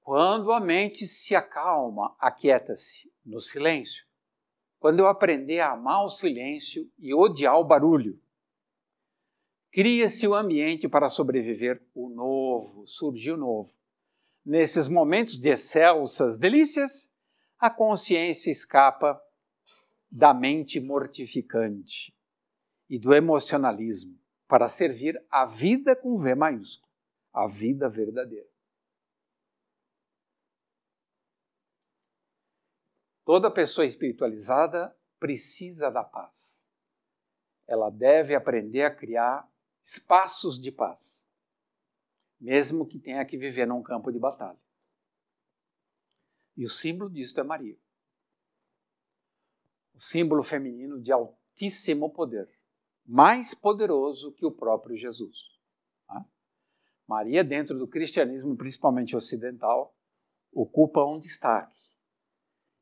Quando a mente se acalma, aquieta-se no silêncio. Quando eu aprender a amar o silêncio e odiar o barulho, cria-se o ambiente para sobreviver o novo, surgiu o novo. Nesses momentos de excelsas delícias, a consciência escapa da mente mortificante e do emocionalismo para servir a vida com V maiúsculo, a vida verdadeira. Toda pessoa espiritualizada precisa da paz. Ela deve aprender a criar espaços de paz, mesmo que tenha que viver num campo de batalha. E o símbolo disso é Maria. O símbolo feminino de altíssimo poder, mais poderoso que o próprio Jesus. Maria, dentro do cristianismo, principalmente ocidental, ocupa um destaque.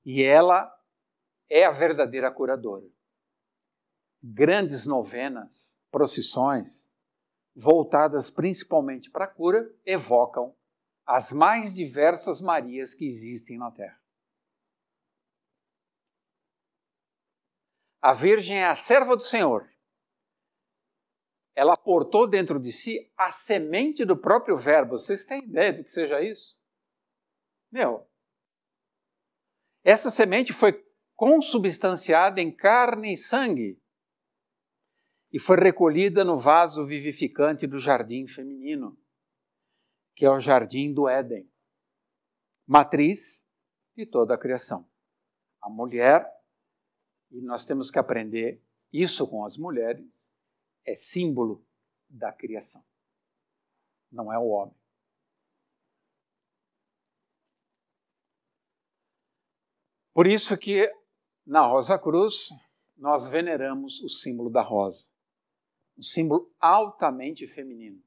E ela é a verdadeira curadora. Grandes novenas, procissões, voltadas principalmente para a cura, evocam as mais diversas Marias que existem na Terra. A Virgem é a serva do Senhor. Ela portou dentro de si a semente do próprio Verbo. Vocês têm ideia do que seja isso? Essa semente foi consubstanciada em carne e sangue e foi recolhida no vaso vivificante do jardim feminino, que é o jardim do Éden, matriz de toda a criação. A mulher, e nós temos que aprender isso com as mulheres, é símbolo da criação, não é o homem. Por isso que na Rosa Cruz nós veneramos o símbolo da rosa, um símbolo altamente feminino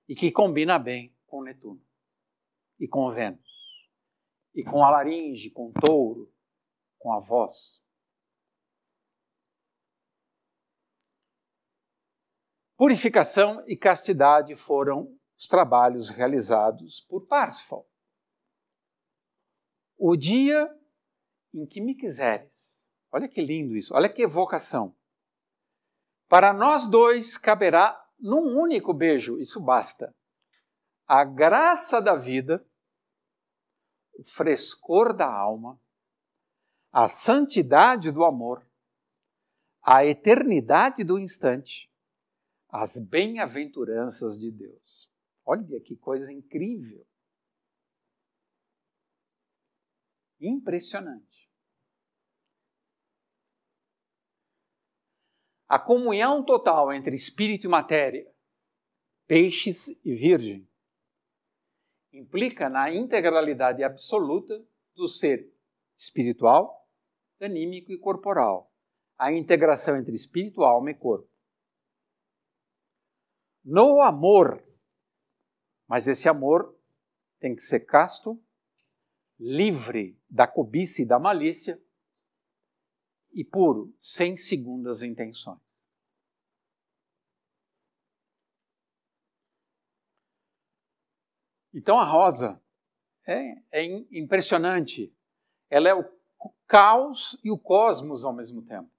e que combina bem com Netuno e com Vênus e com a laringe, com o touro, com a voz. Purificação e castidade foram os trabalhos realizados por Parsifal. O dia em que me quiseres. Olha que lindo isso, olha que evocação. Para nós dois caberá num único beijo, isso basta. A graça da vida, o frescor da alma, a santidade do amor, a eternidade do instante, as bem-aventuranças de Deus. Olha que coisa incrível. Impressionante. A comunhão total entre espírito e matéria, peixes e virgem, implica na integralidade absoluta do ser espiritual, anímico e corporal, a integração entre espírito, alma e corpo. No amor, mas esse amor tem que ser casto, livre da cobiça e da malícia e puro, sem segundas intenções. Então a rosa é impressionante. Ela é o caos e o cosmos ao mesmo tempo.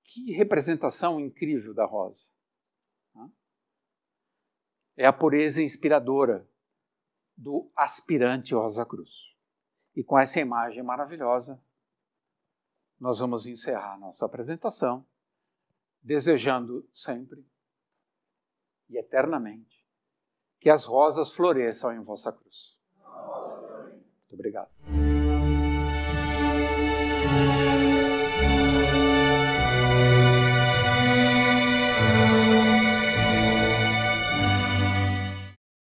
Que representação incrível da rosa. É a pureza inspiradora do aspirante Rosa Cruz. E com essa imagem maravilhosa, nós vamos encerrar nossa apresentação, desejando sempre e eternamente que as rosas floresçam em vossa cruz. Muito obrigado.